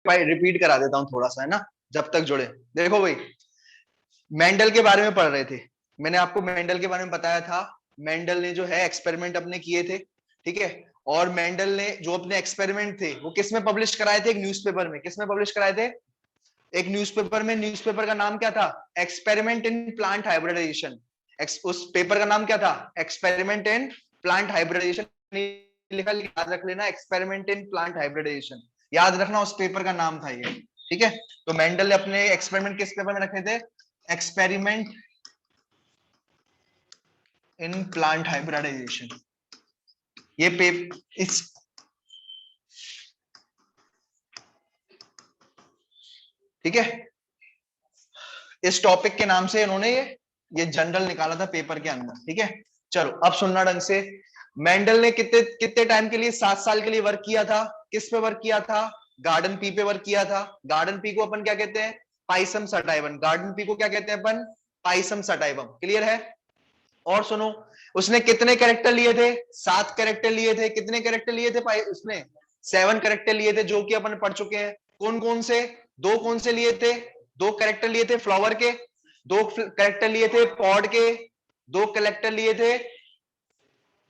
Repeat करा देता हूं थोड़ा सा, है ना, जब तक जुड़े। देखो भाई, मेंडल के बारे में पढ़ रहे थे, मैंने आपको मेंडल के बारे में बताया था। मेंडल ने जो है एक्सपेरिमेंट अपने किए थे, ठीक है। और मेंडल ने जो अपने एक्सपेरिमेंट थे वो किस में पब्लिश कराए थे? एक न्यूज़पेपर में। किस में पब्लिश कराए थे? एक न्यूज़पेपर में। न्यूज़पेपर का नाम क्या था? Experiment in plant hybridisation. उस पेपर का नाम क्या था? एक्सपेरिमेंट इन प्लांट हाइब्रिडाइजेशन लिखा, याद रख लेना, एक्सपेरिमेंट इन प्लांट हाइब्रिडाइजेशन, याद रखना, उस पेपर का नाम था ये, ठीक है। तो मेंडल ने अपने एक्सपेरिमेंट किस पेपर में रखे थे? Experiment in plant hybridisation. ये पेपर इस, ठीक है, इस टॉपिक के नाम से इन्होंने ये जनरल निकाला था पेपर के अंदर, ठीक है। चलो अब सुनना ढंग से। मेंडल ने कितने कितने टाइम के लिए, 7 साल के लिए वर्क किया था। किस पे वर्क किया था? गार्डन पी पे वर्क किया था। गार्डन पी को अपन क्या कहते हैं? Pisum sativum. गार्डन पी को क्या कहते हैं अपन? Pisum sativum. क्लियर है? और सुनो, उसने कितने कैरेक्टर लिए थे? 7 कैरेक्टर लिए थे। कितने कैरेक्टर लिए थे उसने? 7 कैरेक्टर लिए थे, जो कि अपन पढ़ चुके हैं। कौन कौन से? दो कौन से लिए थे? 2 कैरेक्टर लिए थे फ्लावर के, 2 कैरेक्टर लिए थे पॉड के, 2 कैरेक्टर लिए थे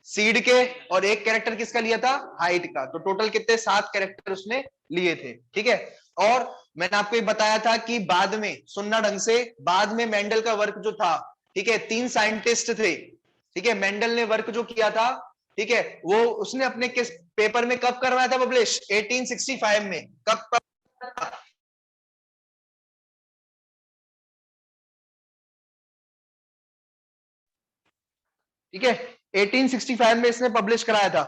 सीड के, और 1 कैरेक्टर किसका लिया था? हाइट का। तो टोटल कितने? 7 कैरेक्टर उसने लिए थे, ठीक है। और मैंने आपको ये बताया था कि बाद में, सुनना ढंग से, बाद में मेंडल का वर्क जो था, ठीक है, 3 साइंटिस्ट थे, ठीक है, मेंडल ने वर्क जो किया था, ठीक है, वो उसने अपने किस पेपर में कब करवाया था पब्लिश? 1865 में। कब? ठीक है, 1865 में इसने पब्लिश कराया था।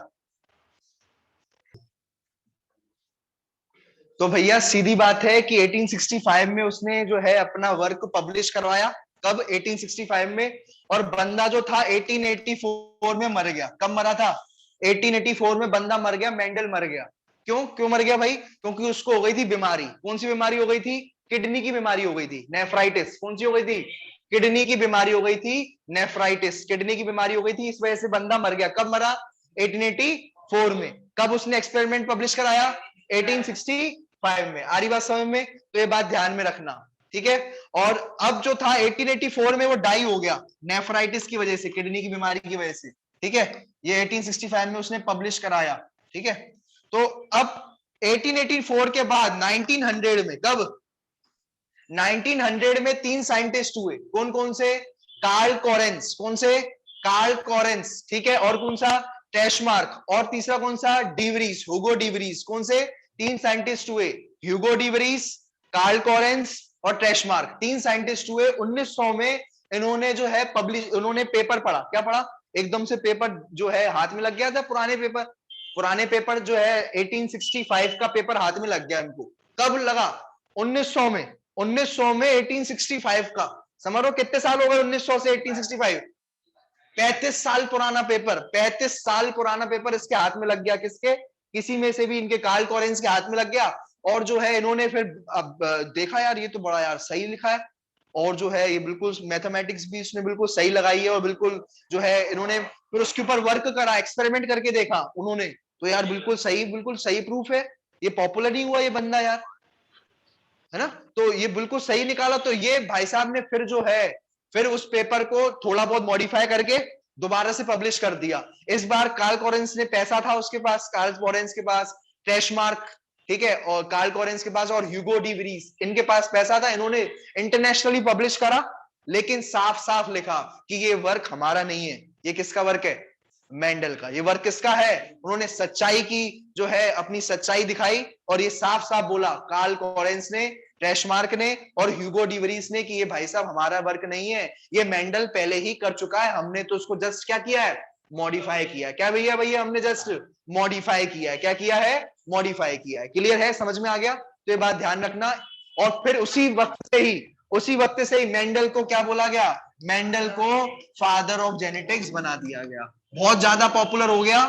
तो भैया सीधी बात है कि 1865 में उसने जो है अपना वर्क पब्लिश करवाया। कब? 1865 में। और बंदा जो था 1884 में मर गया। कब मरा था? 1884 में बंदा मर गया, मेंडल मर गया। क्यों क्यों मर गया भाई? क्योंकि उसको हो गई थी बीमारी। कौन सी बीमारी हो गई थी? किडनी की बीमारी हो गई थी, नेफ्राइटिस। कौन सी हो गई थी? किडनी की बीमारी हो गई थी, नेफ्राइटिस। किडनी की बीमारी हो गई थी, इस वजह से बंदा मर गया। कब मरा? 1884 में। कब उसने एक्सपेरिमेंट पब्लिश कराया? 1865 में। आ रही बात समझ में? तो ये बात ध्यान में रखना, ठीक है। और अब जो था 1884 में वो डाई हो गया नेफ्राइटिस की वजह से, किडनी की बीमारी की वजह से, ठीक है। ये 1865 में उसने पब्लिश कराया, ठीक है। तो अब 1884 के बाद 1900 में, कब? 1900 में 3 साइंटिस्ट हुए। कौन कौन से? Karl Correns. कौन से? कार्ल कोरेंस, ठीक है। और कौन सा? टैशमार्क। और तीसरा कौन सा? डिवरीज, ह्यूगो डिवरीज। कौन से? 3 साइंटिस्ट हुए, ह्यूगो डिवरीज, कार्ल कोरेंस और ट्रेशमार्क। 3 साइंटिस्ट हुए। 1900 में इन्होंने जो है पब्लिश, उन्होंने पेपर पढ़ा। क्या पढ़ा? एकदम से पेपर जो है हाथ में लग गया था, पुराने पेपर। पुराने पेपर जो है 1865 का पेपर हाथ में लग गया इनको। कब लगा? 1900 में। 1900 में 1865 का। समझ लो कितने साल हो गए 1900 से 1865? 35 साल पुराना पेपर। 35 साल पुराना पेपर इसके हाथ में लग गया। किसके? किसी में से भी इनके, कार्ल कोरेंस के हाथ में लग गया। और जो है इन्होंने फिर अब देखा, यार ये तो बड़ा यार सही लिखा है, और जो है ये बिल्कुल मैथमेटिक्स भी इसने बिल्कुल सही लगाई है, और बिल्कुल जो है इन्होंने फिर उसके ऊपर वर्क करा, एक्सपेरिमेंट करके देखा उन्होंने, तो यार बिल्कुल सही प्रूफ है। ये पॉपुलर ही हुआ ये बंदा यार, है ना। तो ये बिल्कुल सही निकाला। तो ये भाई साहब ने फिर जो है, फिर उस पेपर को थोड़ा बहुत मॉडिफाई करके दोबारा से पब्लिश कर दिया। इस बार कार्ल कोरेंस ने, पैसा था उसके पास, कार्ल कोरेंस के पास, ट्रेशमार्क, ठीक है, और कार्ल कोरेंस के पास, और ह्यूगो डी वरीज, इनके पास पैसा था। इन्होंने इंटरनेशनली पब्लिश करा, लेकिन साफ साफ लिखा कि ये वर्क हमारा नहीं है। ये किसका वर्क है? मेंडल का। ये वर्क किसका है? उन्होंने सच्चाई की, जो है अपनी सच्चाई दिखाई, और ये साफ साफ बोला कार्ल कोरेंस ने, ट्रेशमार्क ने और ह्यूगो डिवरीज ने, कि ये भाई साहब हमारा वर्क नहीं है, ये मेंडल पहले ही कर चुका है, हमने तो उसको जस्ट क्या किया है? मॉडिफाई किया है। क्या भैया भैया, हमने जस्ट मॉडिफाई किया है। क्या किया है? मॉडिफाई किया है। क्लियर है? समझ में आ गया? तो ये बात ध्यान रखना। और फिर उसी वक्त से ही मेंडल को क्या बोला गया? मेंडल को फादर ऑफ जेनेटिक्स बना दिया गया। बहुत ज्यादा पॉपुलर हो गया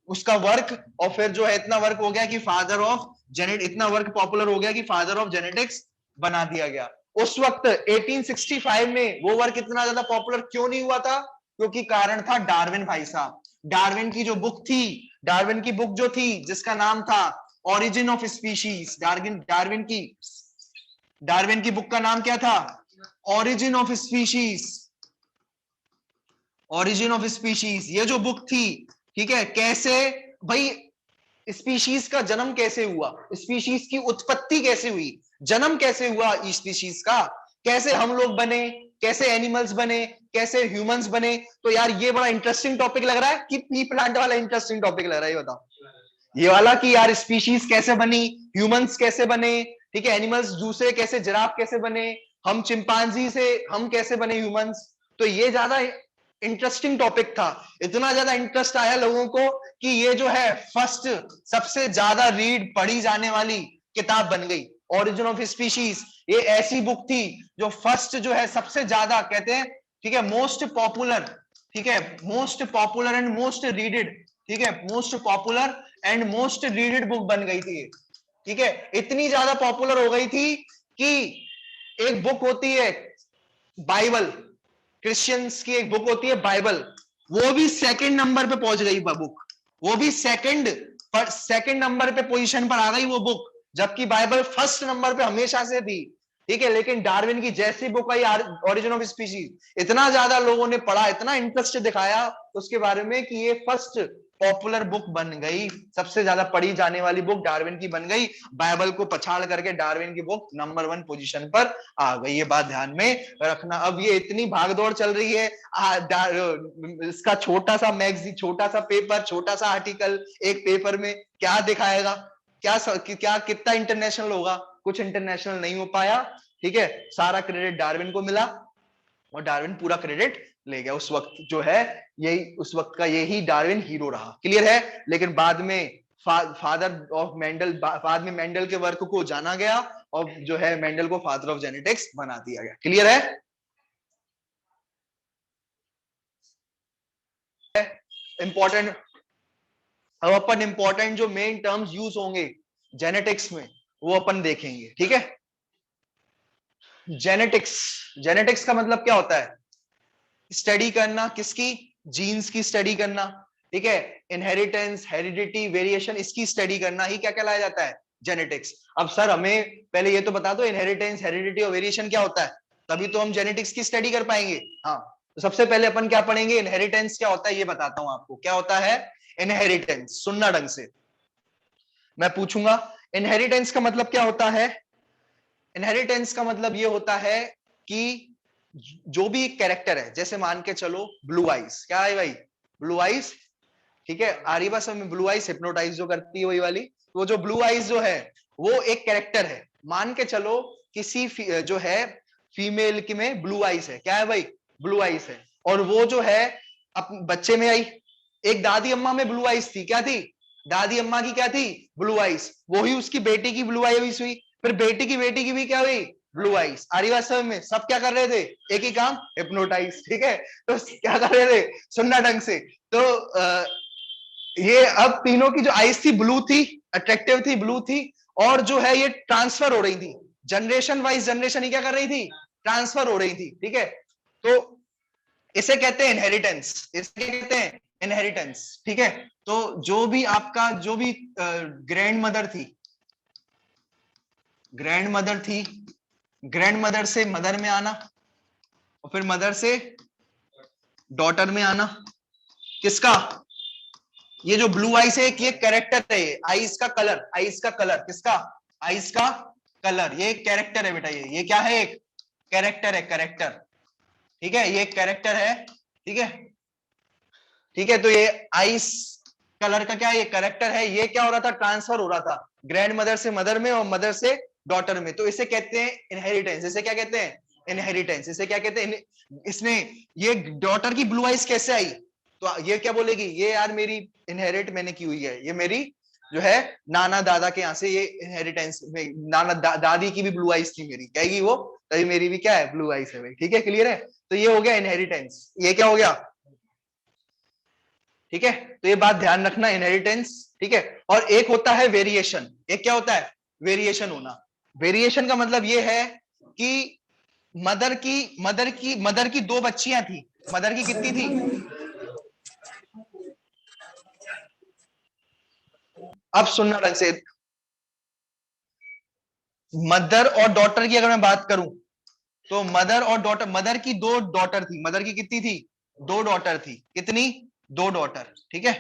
उसका वर्क, और फिर जो है इतना वर्क हो गया कि फादर ऑफ जेनेट, इतना वर्क पॉपुलर हो गया कि फादर ऑफ जेनेटिक्स बना दिया गया। उस वक्त 1865 में वो वर्क इतना ज्यादा पॉपुलर क्यों नहीं हुआ था? क्योंकि कारण था डार्विन भाई साहब। डार्विन की जो बुक थी, डार्विन की बुक जो थी जिसका नाम था ओरिजिन ऑफ स्पीशीज, डार्विन की बुक का नाम क्या था? Origin of species, origin of species, ये जो बुक थी, ठीक है, कैसे भाई स्पीशीज का जन्म कैसे हुआ, स्पीशीज की उत्पत्ति कैसे हुई, जन्म कैसे हुआ स्पीशीज का, कैसे हम लोग बने, कैसे एनिमल्स बने, कैसे ह्यूमंस बने। तो यार ये बड़ा इंटरेस्टिंग टॉपिक लग रहा है कि पी प्लांट वाला इंटरेस्टिंग टॉपिक लग रहा है? ये बताओ, ये वाला कि यार स्पीशीज कैसे बनी, ह्यूमंस कैसे बने, ठीक है, एनिमल्स दूसरे कैसे, जिराफ कैसे बने, हम चिंपांजी से हम कैसे बने ह्यूमंस। तो ये ज्यादा इंटरेस्टिंग टॉपिक था, इतना ज्यादा इंटरेस्ट आया लोगों को कि ये जो है फर्स्ट सबसे ज्यादा रीड पढ़ी जाने वाली किताब बन गई। ओरिजिन ऑफ स्पीशीज ये ऐसी बुक थी जो फर्स्ट जो है सबसे ज्यादा कहते हैं, ठीक है, मोस्ट पॉपुलर, ठीक है, most popular and most readed, ठीक है, most popular and most readed book बन गई थी, ठीक है, इतनी ज्यादा पॉपुलर हो गई थी कि एक बुक होती है बाइबल, क्रिश्चियंस की एक बुक होती है बाइबल, वो भी सेकंड नंबर पे पहुंच गई बुक, वो भी सेकंड नंबर पे पोजीशन पर आ गई वो बुक, जबकि बाइबल फर्स्ट नंबर पे हमेशा से थी, ठीक है। लेकिन डार्विन की जैसी book I origin of species, इतना ज्यादा लोगों ने पढ़ा, इतना इंटरेस्ट दिखाया उसके बारे में कि ये फर्स्ट पॉपुलर बुक बन गई, सबसे ज्यादा पढ़ी जाने वाली बुक डार्विन की बन गई, बाइबल को पछाड़ करके डार्विन की बुक नंबर 1 पोजीशन पर आ गई। ये बात ध्यान में रखना। अब ये इतनी भागदौड़ चल रही है, इसका छोटा सा मैगजीन, छोटा सा पेपर, छोटा सा आर्टिकल एक पेपर में क्या दिखाएगा, क्या कितना इंटरनेशनल होगा, कुछ इंटरनेशनल नहीं हो पाया, ठीक है, सारा क्रेडिट डार्विन को मिला और डार्विन पूरा क्रेडिट ले गया। उस वक्त जो है यही, उस वक्त का यही डार्विन हीरो रहा, क्लियर है। लेकिन बाद में फादर ऑफ मेंडल, बाद में मेंडल के वर्क को जाना गया और जो है मेंडल को फादर ऑफ जेनेटिक्स बना दिया गया, क्लियर है। इंपॉर्टेंट, अब अपन इंपॉर्टेंट जो मेन टर्म्स यूज होंगे जेनेटिक्स में वो अपन देखेंगे, ठीक है। जेनेटिक्स, जेनेटिक्स का मतलब क्या होता है? स्टडी करना, किसकी? जीन्स की स्टडी करना, ठीक है, इनहेरिटेंस, हेरिडिटी, वेरिएशन, इसकी स्टडी करना ही क्या कहलाया जाता है? जेनेटिक्स। अब सर हमें पहले ये तो बता दो इनहेरिटेंस, हेरिडिटी और वेरिएशन क्या होता है, तभी तो हम जेनेटिक्स की स्टडी कर पाएंगे। हाँ, तो सबसे पहले अपन क्या पढ़ेंगे? इनहेरिटेंस क्या होता है ये बताता हूं आपको। क्या होता है इनहेरिटेंस? सुनना ढंग से, मैं पूछूंगा इनहेरिटेंस का मतलब क्या होता है। इनहेरिटेंस का मतलब ये होता है कि जो भी कैरेक्टर है, जैसे मान के चलो ब्लू आइज, क्या है भाई? ब्लू आइज, ठीक है, आरिबा सब में ब्लू आइज हिप्नोटाइज जो करती है वही वाली, वो जो ब्लू आइज जो है वो एक कैरेक्टर है। मान के चलो किसी जो है फीमेल की में ब्लू आइज है, क्या है भाई? ब्लू आइज है, और वो जो है बच्चे में आई। एक दादी अम्मा में ब्लू आइज थी, क्या थी? दादी अम्मा की क्या थी? ब्लू आइज, वही उसकी बेटी की ब्लू आइज हुई, फिर बेटी की भी क्या हुई? Blue eyes. आरिवास्तव में सब क्या कर रहे थे? एक ही काम, हिप्नोटाइज, ठीक है। तो क्या कर रहे थे? सुनना ढंग से। तो ये अब तीनों की जो आइज थी ब्लू थी, अट्रैक्टिव थी, ब्लू थी, और जो है ये ट्रांसफर हो रही थी, जनरेशन वाइज जनरेशन ही क्या कर रही थी? ट्रांसफर हो रही थी, ठीक है। तो इसे कहते हैं इनहेरिटेंस, इसे कहते हैं इनहेरिटेंस, ठीक है। तो जो भी आपका जो भी ग्रैंड मदर थी, ग्रैंड मदर थी, ग्रैंड मदर से मदर में आना और फिर मदर से डॉटर में आना, किसका? ये जो ब्लू आइज है ये कैरेक्टर है, ये आइज का कलर, आइज का कलर किसका? आइज का कलर, ये एक कैरेक्टर है बेटा, ये क्या है? एक कैरेक्टर है, कैरेक्टर, ठीक है, ये एक कैरेक्टर है, ठीक है, ठीक है। तो ये आइस कलर का क्या है? ये कैरेक्टर है। ये क्या हो रहा था? ट्रांसफर हो रहा था ग्रैंड मदर से मदर में और मदर से डॉटर में। तो इसे कहते हैं इनहेरिटेंस। इसे क्या कहते हैं? इनहेरिटेंस। इसे क्या कहते हैं? इसने, ये डॉटर की ब्लू आइज कैसे आई? तो ये क्या बोलेगी? ये यार मेरी इनहेरिट मैंने की हुई है, ये मेरी जो है नाना दादा के यहाँ से ये इनहेरिटेंस में, नाना दादी की भी ब्लू आइज थी मेरी, कहेगी वो, तभी मेरी भी क्या है? ब्लू आइज है भाई, ठीक है, क्लियर है। तो ये हो गया इनहेरिटेंस। ये क्या हो गया? ठीक है, तो ये बात ध्यान रखना, इनहेरिटेंस, ठीक है। और एक होता है वेरिएशन। एक क्या होता है? वेरिएशन होना। वेरिएशन का मतलब ये है कि मदर की दो बच्चियां थी। मदर की कितनी थी? अब सुनना ढंग से, मदर और डॉटर की अगर मैं बात करूं तो मदर और डॉटर, मदर की दो डॉटर थी, मदर की कितनी थी, दो डॉटर थी, कितनी, दो डॉटर, ठीक है।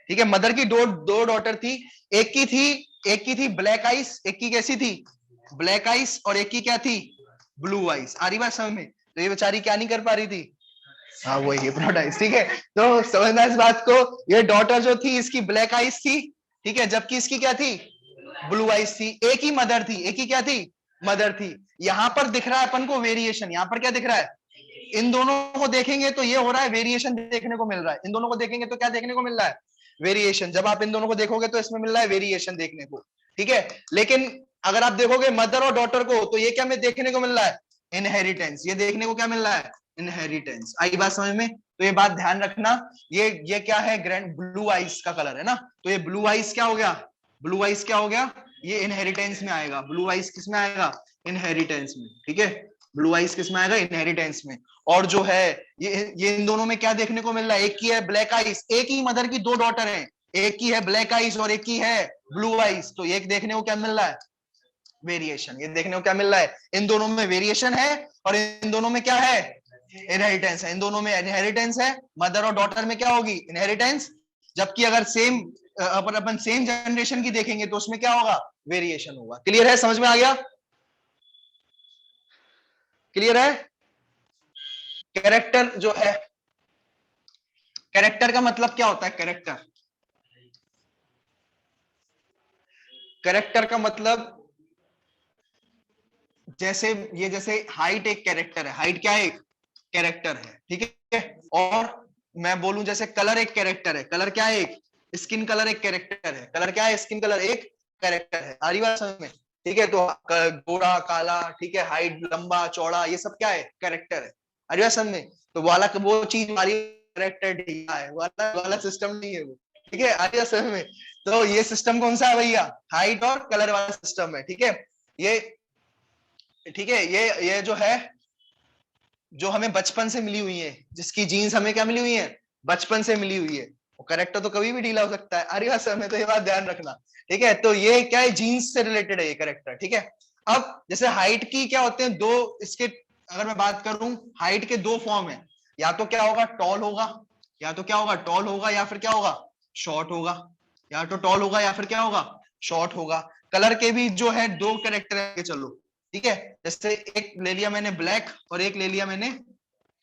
ठीक है, मदर की दो दो डॉटर थी, एक की थी, एक की थी ब्लैक आइस, एक की कैसी थी, ब्लैक आइस, और एक की क्या थी, ब्लू आइस। आ रही बात समझ में? तो ये बेचारी क्या नहीं कर पा रही थी, हाँ वही हिप्नोटाइज, ठीक है। तो समझना इस बात को, ये डॉटर जो थी इसकी ब्लैक आइस थी, ठीक है, जबकि इसकी क्या थी, ब्लू आइस थी। एक ही मदर थी, एक ही क्या थी, मदर थी। यहां पर दिख रहा है अपन को वेरिएशन, यहां पर क्या दिख रहा है, इन दोनों को देखेंगे तो ये हो रहा है वेरिएशन देखने को मिल रहा है, इन दोनों को देखेंगे तो क्या देखने को मिल रहा है, वेरिएशन। जब आप इन दोनों को देखोगे तो इसमें मिल रहा है वेरिएशन देखने को, ठीक है। लेकिन अगर आप देखोगे मदर और डॉटर को तो ये क्या में देखने को मिल रहा है, इनहेरिटेंस। ये देखने को क्या मिल रहा है, इनहेरिटेंस। आई बात समझ में? तो ये बात ध्यान रखना, ये क्या है, ग्रैंड ब्लू आइस का कलर है ना, तो ये ब्लू आइस क्या हो गया, ब्लू आइस क्या हो गया, ये इनहेरिटेंस में आएगा। ब्लू आइस किस में आएगा, इनहेरिटेंस में, ठीक है। ब्लू आइस किस में आएगा, इनहेरिटेंस में। और जो है ये इन दोनों में क्या देखने को मिल रहा है, एक की है ब्लैक आइस, एक ही मदर की दो डॉटर हैं, एक की है ब्लैक आइस और एक की है ब्लू आइस, तो एक देखने को क्या मिल रहा है, वेरिएशन। ये देखने को क्या मिल रहा है, इन दोनों में वेरिएशन है, और इन दोनों में क्या है, इनहेरिटेंस है। इन दोनों में इनहेरिटेंस है, मदर और डॉटर में क्या होगी, इनहेरिटेंस। जबकि अगर सेम अपन सेम जनरेशन की देखेंगे तो उसमें क्या होगा, वेरिएशन होगा। क्लियर है, समझ में आ गया, क्लियर है। कैरेक्टर जो है, कैरेक्टर का मतलब क्या होता है, कैरेक्टर, कैरेक्टर का मतलब जैसे ये, जैसे हाइट एक कैरेक्टर है, हाइट क्या है, एक कैरेक्टर है, ठीक है। और मैं बोलूं जैसे कलर एक कैरेक्टर है, कलर क्या है, एक स्किन कलर एक कैरेक्टर है, कलर क्या है, स्किन कलर एक कैरेक्टर है। आ रही बात समझ में? ठीक है, तो गोरा काला, ठीक है, हाइट लंबा चौड़ा, ये सब क्या है, कैरेक्टर है। आ रही बात समझ में? तो वाला वो चीज हमारी कैरेक्टर ठीक है, वाला वाला सिस्टम नहीं है वो, ठीक है। आ रही बात समझ में? तो ये सिस्टम कौन सा है भैया, हाइट और कलर वाला सिस्टम है, ठीक है। ये ठीक है, ये जो है, जो हमें बचपन से मिली हुई है, जिसकी जीन्स हमें क्या मिली हुई है, बचपन से मिली हुई है, वो करेक्टर तो कभी भी ढीला हो सकता है। अरे बात समय, तो ये बात ध्यान रखना, ठीक है। तो ये क्या है, जीन्स से रिलेटेड है ये करेक्टर, ठीक है। अब जैसे हाइट की क्या होते हैं दो, इसके अगर मैं बात करूं, हाइट के दो फॉर्म है, या तो क्या होगा, टॉल होगा, या तो क्या होगा, टॉल होगा, या फिर क्या होगा, शॉर्ट होगा, या तो टॉल होगा या फिर क्या होगा, शॉर्ट होगा। कलर के भी जो है दो करेक्टर है, चलो ठीक है। जैसे एक ले लिया मैंने ब्लैक और एक ले लिया मैंने,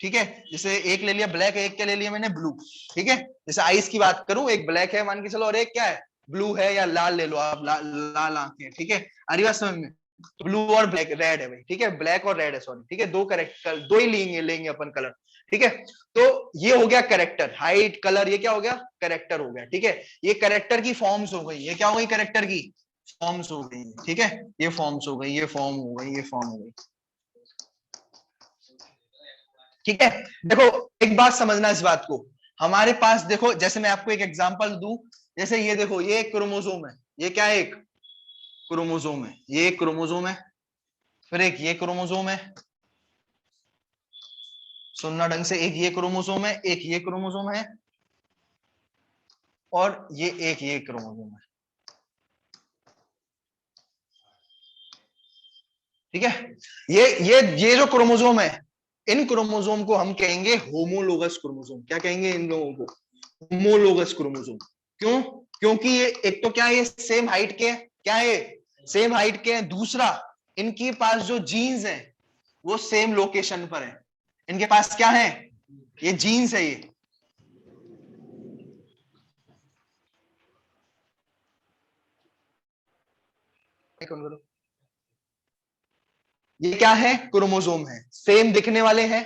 ठीक है, जैसे एक ले लिया ब्लैक, एक क्या ले लिया मैंने, ब्लू, ठीक है। जैसे आइस की बात करूं, एक ब्लैक है मान के चलो, और एक क्या है, ब्लू है, या लाल ले लो आप, लाल आंखें, ठीक है। अरे बात समझ में? ब्लू और ब्लैक, रेड है भाई, ठीक है, ब्लैक और रेड है, सॉरी, ठीक है, दो करेक्टर, दो ही लेंगे लेंगे अपन कलर, ठीक है। तो ये हो गया करेक्टर, हाइट कलर, ये क्या हो गया, करेक्टर हो गया, ठीक है। ये करेक्टर की फॉर्म्स हो गई, ये क्या हो गई, करेक्टर की फॉर्म्स हो गई, ठीक है। ये फॉर्म्स हो गई, ये फॉर्म हो गई, ये फॉर्म हो गई, ठीक है। देखो एक बात समझना इस बात को, हमारे पास देखो, जैसे मैं आपको एक एग्जांपल दूं, जैसे ये देखो, ये एक क्रोमोसोम है, ये क्या है, एक क्रोमोसोम है, ये एक क्रोमोसोम है, फिर एक ये क्रोमोसोम है, सुनना ढंग से, एक ये क्रोमोसोम है, एक ये क्रोमोसोम है, और ये क्रोमोसोम है, ठीक है। ये जो क्रोमोसोम है, इन क्रोमोसोम को हम कहेंगे होमोलोगस क्रोमोसोम। क्या कहेंगे इन लोगों को, होमोलोगस क्रोमोसोम। क्यों? क्योंकि ये एक तो क्या है, ये सेम हाइट के, क्या है, सेम हाइट के हैं। दूसरा, इनके पास जो जीन्स है वो सेम लोकेशन पर है। इनके पास क्या है, ये जीन्स है, ये क्या है, क्रोमोसोम है, सेम दिखने वाले हैं,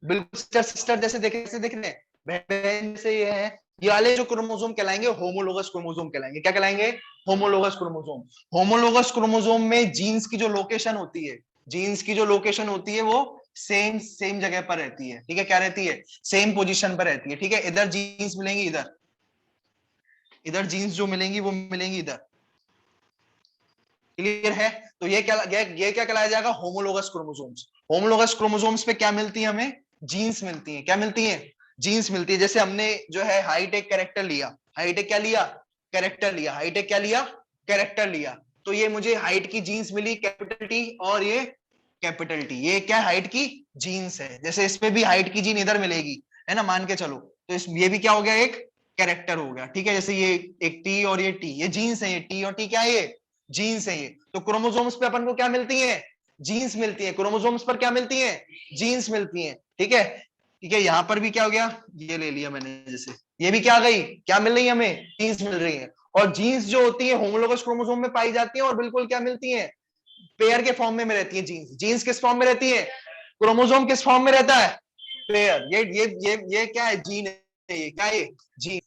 बिल्कुल सिस्टर सिस्टर जैसे दिख रहे हैं, बहन बहन जैसे ये है। ये वाले जो क्रोमोसोम कहलाएंगे होमोलोगस क्रोमोसोम कहलाएंगे। क्या कहलाएंगे, होमोलोगस क्रोमोसोम। होमोलोगस क्रोमोसोम में जीन्स की जो लोकेशन होती है, जीन्स की जो लोकेशन होती है वो सेम सेम जगह पर रहती है, ठीक है। क्या रहती है, सेम पोजीशन पर रहती है, ठीक है। इधर जीन्स मिलेंगी, इधर इधर जीन्स जो मिलेंगी वो मिलेंगी इधर। क्लियर है? तो ये क्या कहलाया जाएगा, होमोलोगस क्रोमोसोम्स। होमोलोगस क्रोमोसोम्स पे क्या मिलती है हमें, जीन्स मिलती हैं। क्या मिलती हैं, जीन्स मिलती है। जैसे हमने जो है हाइट एक कैरेक्टर लिया, हाइट एक क्या लिया, कैरेक्टर लिया, हाइट एक क्या लिया, कैरेक्टर लिया, तो ये मुझे हाइट की जीन्स मिली कैपिटल टी और ये कैपिटल टी, ये क्या हाइट की जीन्स है। जैसे इसमें भी हाइट की जीन इधर मिलेगी, है ना, मान के चलो, तो इस ये भी क्या हो गया, एक कैरेक्टर हो गया, ठीक है। जैसे ये एक टी और ये टी, ये जीन्स है, ये टी और टी क्या है, ये जीन्स है ये। तो क्रोमोसोम्स पे अपन को क्या मिलती है, जीन्स मिलती है। क्रोमोसोम्स पर क्या मिलती है, जीन्स मिलती है, ठीक है। ठीक है, यहां पर भी क्या हो गया, ये ले लिया मैंने, जैसे ये भी क्या आ गई, क्या मिल रही है हमें, जीन्स मिल रही है। और जीन्स जो होती है होमोलोगस क्रोमोसोम में पाई जाती है और बिल्कुल क्या मिलती है, पेयर के फॉर्म में रहती है जीन्स। जीन्स किस फॉर्म में रहती है, क्रोमोसोम किस फॉर्म में रहता है, पेयर। ये क्या है, जीन है, ये क्या है, जीन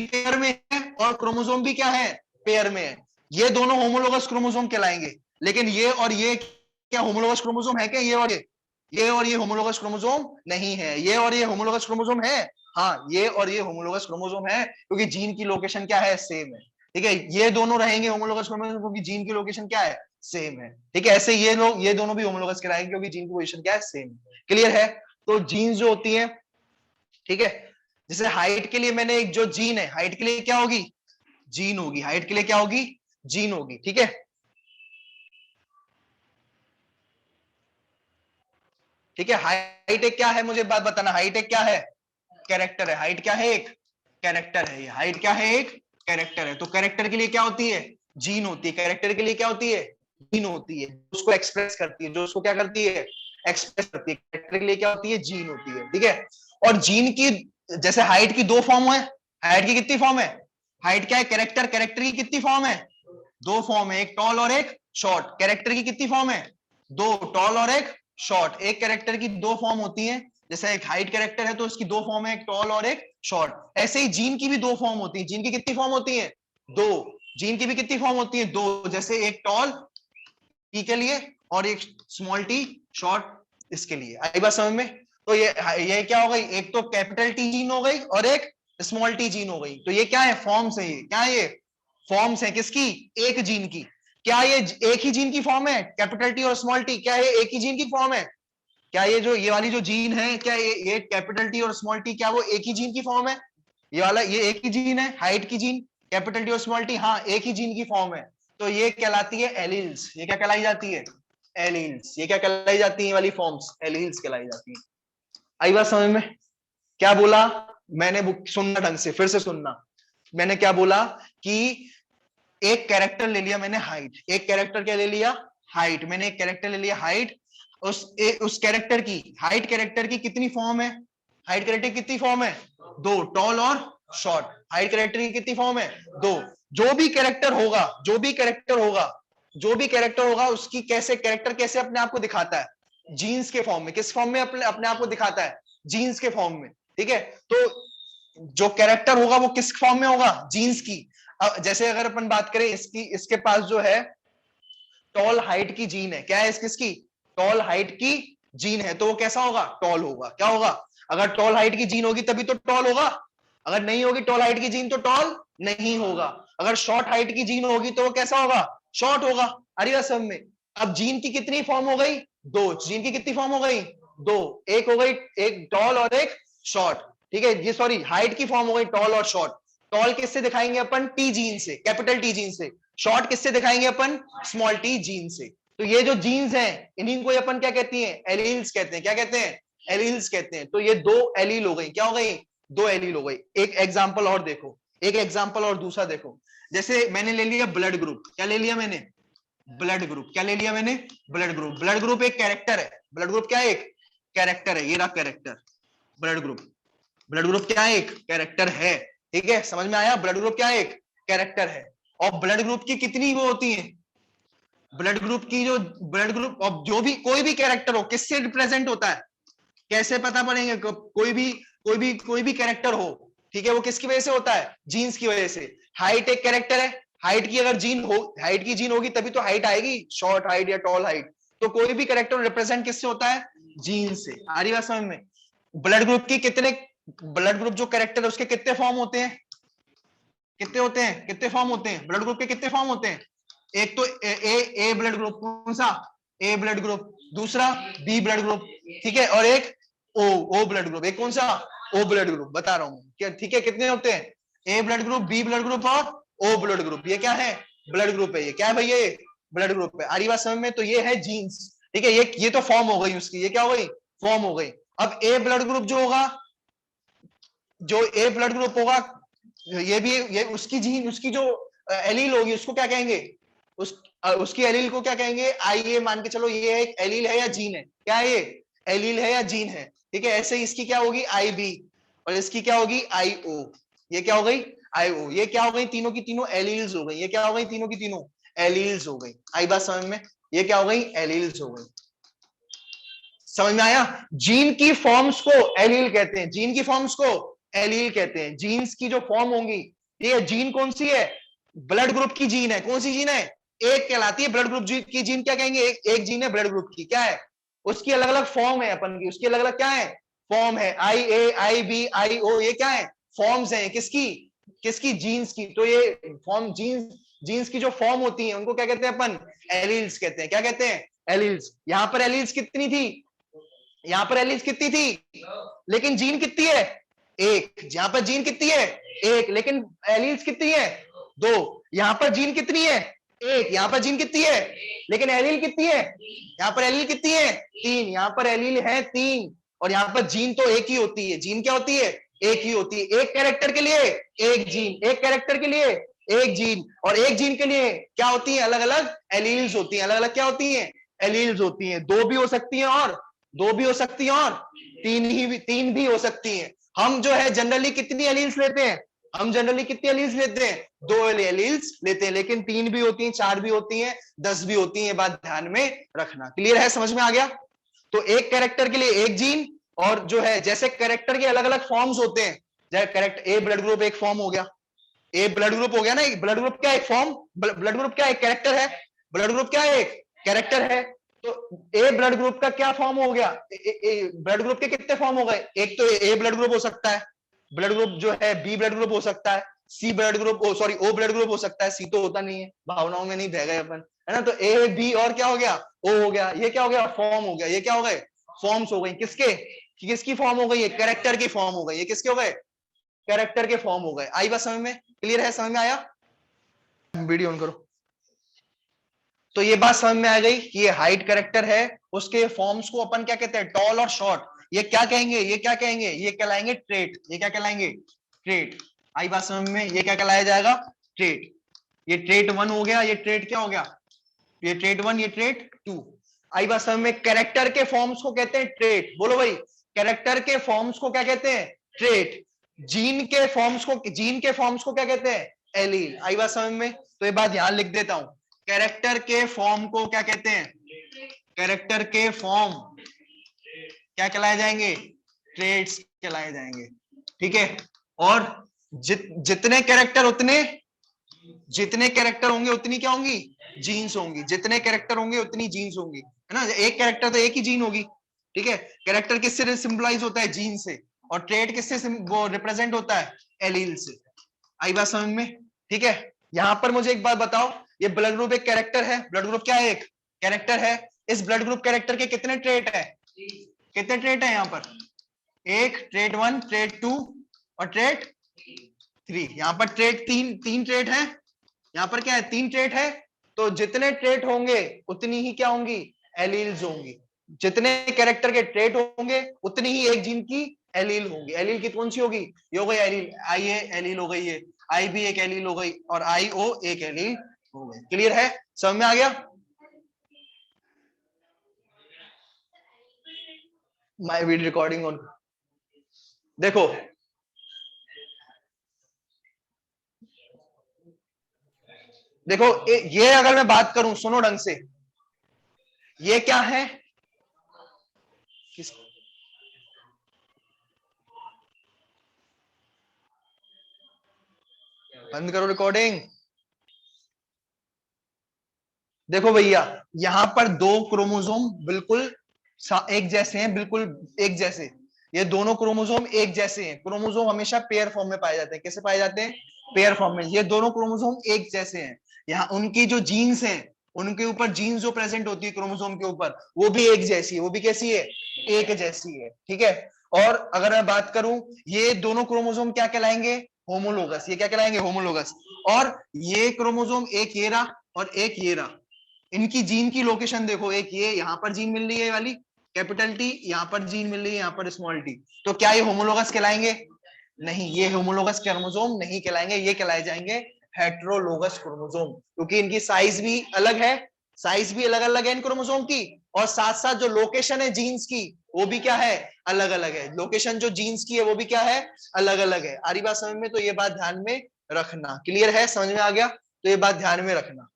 पेयर में है और क्रोमोसोम भी क्या है, पेयर में है। ये दोनों होमोलोगस क्रोमोसोम कहलाएंगे। लेकिन ये और ये क्या होमोलोगस क्रोमोसोम है क्या, ये और ये होमोलोगस क्रोमोसोम नहीं है। ये और ये होमोलोगस क्रोमोसोम है, हाँ ये और ये होमोलोगस क्रोमोसोम है, क्योंकि जीन की लोकेशन क्या है, सेम है, ठीक है। ये दोनों रहेंगे होमोलोगस क्रोमोसोम क्योंकि जीन की लोकेशन क्या है, सेम है, ठीक है। ऐसे ये लोग, ये दोनों भी होमोलोगस कहलाएंगे क्योंकि जीन की पोजीशन क्या है, सेम। क्लियर है। तो जीन्स जो होती है, ठीक है, जैसे हाइट के लिए मैंने एक जो जीन है, हाइट के लिए क्या होगी, जीन होगी, हाइट के लिए क्या होगी, जीन होगी, ठीक है। ठीक है, हाइट एक क्या है, मुझे बात बताना, हाइट एक क्या है, कैरेक्टर है। हाइट क्या है, एक कैरेक्टर है। ये हाइट क्या है, एक कैरेक्टर है। तो कैरेक्टर के लिए क्या होती है, जीन होती है। कैरेक्टर के लिए क्या होती है, जीन होती है, उसको एक्सप्रेस करती है, जो उसको क्या करती है, एक्सप्रेस करती है। कैरेक्टर के लिए क्या होती है, जीन होती है, ठीक है। और जीन की, जैसे हाइट की दो फॉर्म है, हाइट की कितनी फॉर्म है, हाइट क्या है, कैरेक्टर, कैरेक्टर की कितनी फॉर्म है, दो फॉर्म है, एक टॉल और एक शॉर्ट। कैरेक्टर की कितनी फॉर्म है, दो, टॉल और एक शॉर्ट। एक कैरेक्टर की दो फॉर्म होती है, जैसे एक हाइट कैरेक्टर है तो उसकी दो फॉर्म है, एक टॉल और एक शॉर्ट। ऐसे ही जीन की भी दो फॉर्म होती है। जीन की कितनी फॉर्म होती है, दो। जीन की भी कितनी फॉर्म होती है, दो। जैसे एक टॉल टी के लिए और एक स्मॉल टी शॉर्ट इसके लिए। आई बात समझ में। तो ये क्या हो गई, एक तो कैपिटल टी जीन हो गई और एक स्मॉल टी जीन हो गई। तो ये क्या है, फॉर्म्स है। ये क्या है, ये फॉर्म्स है किसकी, एक जीन की। क्या ये एक ही जीन की फॉर्म है, कैपिटल टी और स्मॉल टी, क्या ये एक ही जीन की फॉर्म है, क्या ये जो ये वाली जो जीन है, क्या ये कैपिटल टी और स्मॉल टी, क्या वो एक ही जीन की फॉर्म है, ये वाला ये एक ही जीन है, हाइट की जीन, कैपिटल टी और स्मॉल टी, हाँ एक ही जीन की फॉर्म है। तो ये कहलाती है एलील्स। ये क्या कहलाई जाती है, एलील्स। ये क्या कहलाई जाती है, वाली फॉर्म्स एलील्स कहलाई जाती है। आई बात समझ में। क्या बोला मैंने, बुक सुनना ढंग से, फिर से सुनना। मैंने क्या बोला कि एक कैरेक्टर ले लिया मैंने, हाइट। एक कैरेक्टर क्या ले लिया, हाइट। मैंने एक कैरेक्टर ले लिया हाइट। उस कैरेक्टर की, हाइट कैरेक्टर की कितनी फॉर्म है, हाइट कैरेक्टर की कितनी फॉर्म है, दो, टॉल और शॉर्ट। हाइट कैरेक्टर की कितनी फॉर्म है, दो। जो भी कैरेक्टर होगा, जो भी कैरेक्टर होगा, जो भी कैरेक्टर होगा, उसकी कैसे कैरेक्टर कैसे अपने आप को दिखाता है, जीन्स के फॉर्म में। किस फॉर्म में अपने अपने आप को दिखाता है, जीन्स के फॉर्म में, ठीक है। तो जो कैरेक्टर होगा वो किस फॉर्म में होगा, जीन्स की। जैसे अगर अपन बात करें इसकी, इसके पास जो है टॉल हाइट की जीन है, क्या है किसकी, टॉल हाइट की जीन है, तो वो कैसा होगा, टॉल होगा। क्या होगा, अगर टॉल हाइट की जीन होगी तभी तो टॉल होगा, अगर नहीं होगी टॉल हाइट की जीन तो टॉल नहीं होगा। अगर शॉर्ट हाइट की जीन होगी तो वो कैसा होगा, शॉर्ट होगा। अरे सब में अब जीन की कितनी फॉर्म हो गई, दो। जीन की कितनी फॉर्म हो गई, दो। एक हो गई, एक टॉल और एक शॉर्ट, ठीक है। ये सॉरी, हाइट की फॉर्म हो गई टॉल और शॉर्ट। टॉल किससे दिखाएंगे अपन, टी जीन से, कैपिटल टी जीन से। शॉर्ट किससे दिखाएंगे अपन, स्मॉल टी जीन से। तो ये जो जीन्स हैं, इन्हीं को अपन क्या कहती हैं, एलील्स कहते हैं। क्या कहते हैं, एलील्स कहते हैं। तो ये दो एलील हो गई, क्या हो गई, दो एलील हो गई। एक एग्जांपल और देखो, एक एग्जांपल और दूसरा देखो। जैसे मैंने ले लिया ब्लड ग्रुप, क्या ले लिया मैंने, ब्लड ग्रुप। क्या ले लिया मैंने, ब्लड ग्रुप। ब्लड ग्रुप एक कैरेक्टर है, ब्लड ग्रुप क्या है, एक कैरेक्टर है। ये रहा character, blood group. Blood group क्या है, एक कैरेक्टर है, ठीक है। समझ में आया, ब्लड ग्रुप क्या है, एक कैरेक्टर है। और ब्लड ग्रुप की कितनी वो होती है, ब्लड ग्रुप की जो ब्लड ग्रुप, और जो भी कोई भी कैरेक्टर हो किससे रिप्रेजेंट होता है, कैसे पता पड़ेंगे, कोई भी कैरेक्टर हो, ठीक है, वो किसकी वजह से होता है, जीन्स की वजह से। हाइट एक कैरेक्टर है, हाइट की अगर जीन हो, हाइट की जीन होगी तभी तो हाइट आएगी, शॉर्ट हाइट या टॉल हाइट। तो कोई भी कैरेक्टर रिप्रेजेंट किससे होता है, जीन से। आ रही बात समझ में। ब्लड ग्रुप की कितने, ब्लड ग्रुप जो कैरेक्टर है उसके कितने फॉर्म होते हैं, कितने होते हैं, कितने फॉर्म होते हैं, ब्लड ग्रुप के कितने फॉर्म होते हैं। एक तो ए ब्लड ग्रुप, कौन सा, ए ब्लड ग्रुप। दूसरा बी ब्लड ग्रुप, ठीक है। और एक ओ ब्लड ग्रुप। एक कौन सा, ओ ब्लड ग्रुप, बता रहा हूं क्या, ठीक है। कितने होते हैं? A blood group, B blood group और ओ ब्लड ग्रुप। ये क्या है? ब्लड ग्रुप है। ये क्या है भैया? ये ब्लड ग्रुप है। आ रही बात समझ में? तो ये है जीन्स, ठीक है। ये तो फॉर्म हो गई उसकी, ये क्या हो गई? फॉर्म हो गई। अब ए ब्लड ग्रुप जो होगा, जो ए ब्लड ग्रुप होगा, ये भी ये उसकी जीन, उसकी जो एलील होगी उसको क्या कहेंगे? उसकी एलील को क्या कहेंगे? आई ए मान के चलो, ये एक एलील है या जीन है? क्या है ये? एलील है या जीन है, ठीक है। ऐसे इसकी क्या होगी? आई बी, और इसकी क्या होगी? आई ओ। ये क्या हो गई? आई ओ। ये क्या हो गई? तीनों की तीनों एलील्स हो गई। ये क्या हो गई? तीनों की तीनों एलील्स हो गई। आई बात समझ में? ये क्या हो गई? एलील्स हो गई। समझ में आया? जीन की फॉर्म्स को एलील कहते हैं, जीन की फॉर्म्स को एलील कहते हैं। जीन्स की जो फॉर्म होंगी, ये जीन कौन सी है? ब्लड ग्रुप की जीन है। कौन सी जीन है? एक कहलाती है ब्लड ग्रुप की जीन। क्या कहेंगे? एक जीन है ब्लड ग्रुप की, क्या है? उसकी अलग अलग फॉर्म है अपन की, उसकी अलग अलग क्या है? फॉर्म है। आई ए, आई बी, आई ओ, ये क्या है? फॉर्म्स हैं। किसकी? किसकी? जीन्स की। तो ये फॉर्म, जीन्स, जीन्स की जो फॉर्म होती है उनको क्या कहते हैं अपन? एलील्स कहते हैं। क्या कहते हैं? एलील्स। यहां पर एलील्स कितनी थी? यहां पर एलील्स कितनी थी? लेकिन जीन कितनी है? एक। यहां पर जीन कितनी है? एक। लेकिन एलील्स कितनी है? दो। यहां पर जीन कितनी है? एक। यहां पर जीन कितनी है? लेकिन एलील कितनी है? यहां पर एलील कितनी है? तीन। यहां पर एलील है तीन, और यहां पर जीन तो एक ही होती है। जीन क्या होती है? एक ही होती है। एक कैरेक्टर के लिए एक जीन, एक कैरेक्टर के लिए एक जीन, और एक जीन के लिए क्या होती है? अलग अलग एलील्स होती हैं। अलग अलग क्या होती हैं? एलील्स होती हैं। दो भी हो सकती हैं, और दो भी हो सकती हैं, और तीन भी हो सकती हैं। हम जो है जनरली कितनी एलील्स लेते हैं? हम जनरली कितनी एलील्स लेते हैं? दो एलील्स लेते हैं। लेकिन तीन भी होती हैं, चार भी होती हैं, 10 भी होती हैं। बात ध्यान में रखना। क्लियर है? समझ में आ गया? तो एक कैरेक्टर के लिए एक जीन, और जो है जैसे कैरेक्टर के अलग अलग फॉर्म्स होते हैं, जैसे कैरेक्टर ए ब्लड ग्रुप एक फॉर्म हो गया, ए ब्लड ग्रुप हो गया ना। ब्लड ग्रुप क्या? एक फॉर्म। ब्लड ग्रुप क्या? एक कैरेक्टर है। ब्लड ग्रुप क्या है? एक कैरेक्टर है। तो ए ब्लड ग्रुप का क्या फॉर्म हो गया? ब्लड ग्रुप के कितने फॉर्म हो गए? एक तो ए ब्लड ग्रुप हो सकता है, ब्लड ग्रुप जो है बी ब्लड ग्रुप हो सकता है, C blood group, sorry O blood group हो सकता है। सी तो होता नहीं है, भावनाओं में नहीं बह गए अपन, है ना। तो ए बी और क्या हो गया? ओ हो गया। ये क्या हो गया? फॉर्म हो गया। ये क्या हो गए? फॉर्म्स हो गई। किसके? किसकी फॉर्म हो गई? कैरेक्टर की फॉर्म हो गई। ये किसके हो गए? कैरेक्टर के फॉर्म हो गए। आई बात समझ में? क्लियर है? समझ में आया? वीडियो ऑन करो। तो ये बात समझ में आ गई कि ये हाइट कैरेक्टर है, उसके फॉर्म्स को अपन क्या कहते हैं? टॉल और शॉर्ट। ये क्या कहेंगे? ये क्या कहेंगे? ये कहलाएंगे ट्रेट। ये क्या कहलाएंगे? ट्रेट। आई बात समझ में? ये क्या कहलाया जाएगा? ट्रेट। ये ट्रेट 1 हो गया। ये ट्रेट क्या हो गया? ये ट्रेट 1, ये ट्रेट 2। आई बात समझ में? कैरेक्टर के फॉर्म्स को कहते हैं ट्रेट। बोलो भाई, कैरेक्टर के फॉर्म्स को क्या कहते हैं? ट्रेट। जीन के फॉर्म्स को क्या कहते हैं? एलील। आई बात समझ में? तो ये बात यहां लिख देता हूं। कैरेक्टर के फॉर्म को क्या कहते हैं? कैरेक्टर के फॉर्म क्या कहलाए जाएंगे? ट्रेट्स कहलाए जाएंगे, ठीक है। और जितने कैरेक्टर उतने, जितने कैरेक्टर होंगे उतनी क्या होंगी? जीन्स होंगी। जितने कैरेक्टर होंगे उतनी जीन्स होंगी, है ना। एक कैरेक्टर तो एक ही जीन होगी, ठीक है। कैरेक्टर किससे सिंबलाइज होता है? जीन से। और ट्रेट किससे वो रिप्रेजेंट होता है? एलील से। आई बात समझ में? ठीक है। यहां पर मुझे एक बात बताओ, ये ब्लड ग्रुप एक कैरेक्टर है। ब्लड ग्रुप क्या है? एक कैरेक्टर है। इस ब्लड ग्रुप कैरेक्टर के कितने ट्रेट है? कितने ट्रेट है यहाँ पर? एक, ट्रेट 1, ट्रेट 2 और ट्रेट 3। यहाँ पर ट्रेट तीन ट्रेट है। यहाँ पर क्या है? 3 ट्रेट है। तो जितने ट्रेट होंगे उतनी ही क्या होंगी? एलील्स होंगी। जितने कैरेक्टर के ट्रेट होंगे उतनी ही एक जीन की एलील होंगी। एलील की कौन सी होगी? ये हो गई एलील। आई ए एलील हो गई है, आई बी एक एलील हो गई, और आई ओ एक एलील हो गई। क्लियर है? समझ में आ गया? My video recording on. देखो, देखो ये अगर मैं बात करूं, सुनो ढंग से, ये क्या है? बंद करो रिकॉर्डिंग। देखो भैया, यहां पर दो क्रोमोसोम बिल्कुल एक जैसे हैं, बिल्कुल एक जैसे। ये दोनों क्रोमोसोम एक जैसे हैं। क्रोमोसोम हमेशा पेयर फॉर्म में पाए जाते हैं। कैसे पाए जाते हैं? पेयर फॉर्म में। ये दोनों क्रोमोसोम एक जैसे हैं। यहाँ उनकी जो जीन्स हैं, उनके ऊपर जीन्स जो प्रेजेंट होती है क्रोमोसोम के ऊपर, वो भी एक जैसी है। वो भी कैसी है? एक जैसी है, ठीक है। और अगर मैं बात करूं, ये दोनों क्रोमोसोम क्या कहलाएंगे? होमोलोगस। ये क्या कहलाएंगे? होमोलोगस। और ये क्रोमोसोम एक ये रहा और एक ये रहा, इनकी जीन की लोकेशन देखो, एक ये यहां पर जीन मिल रही है वाली कैपिटल टी, यहां पर जीन मिल रही है यहां पर स्मॉल टी, तो क्या ये होमोलोगस कहलाएंगे? नहीं, ये होमोलोगस क्रोमोसोम नहीं कहलाएंगे, ये कहलाए जाएंगे हेट्रोलोगस क्रोमोसोम, क्योंकि इनकी साइज भी अलग है, साइज भी अलग अलग है इन क्रोमोसोम की, और साथ साथ जो लोकेशन है जीन्स की वो भी क्या है? अलग अलग है। लोकेशन जो जीन्स की है वो भी क्या है? अलग अलग है। आ रही बात समझ में? तो ये बात ध्यान में रखना। क्लियर है? समझ में आ गया? तो ये बात ध्यान में रखना।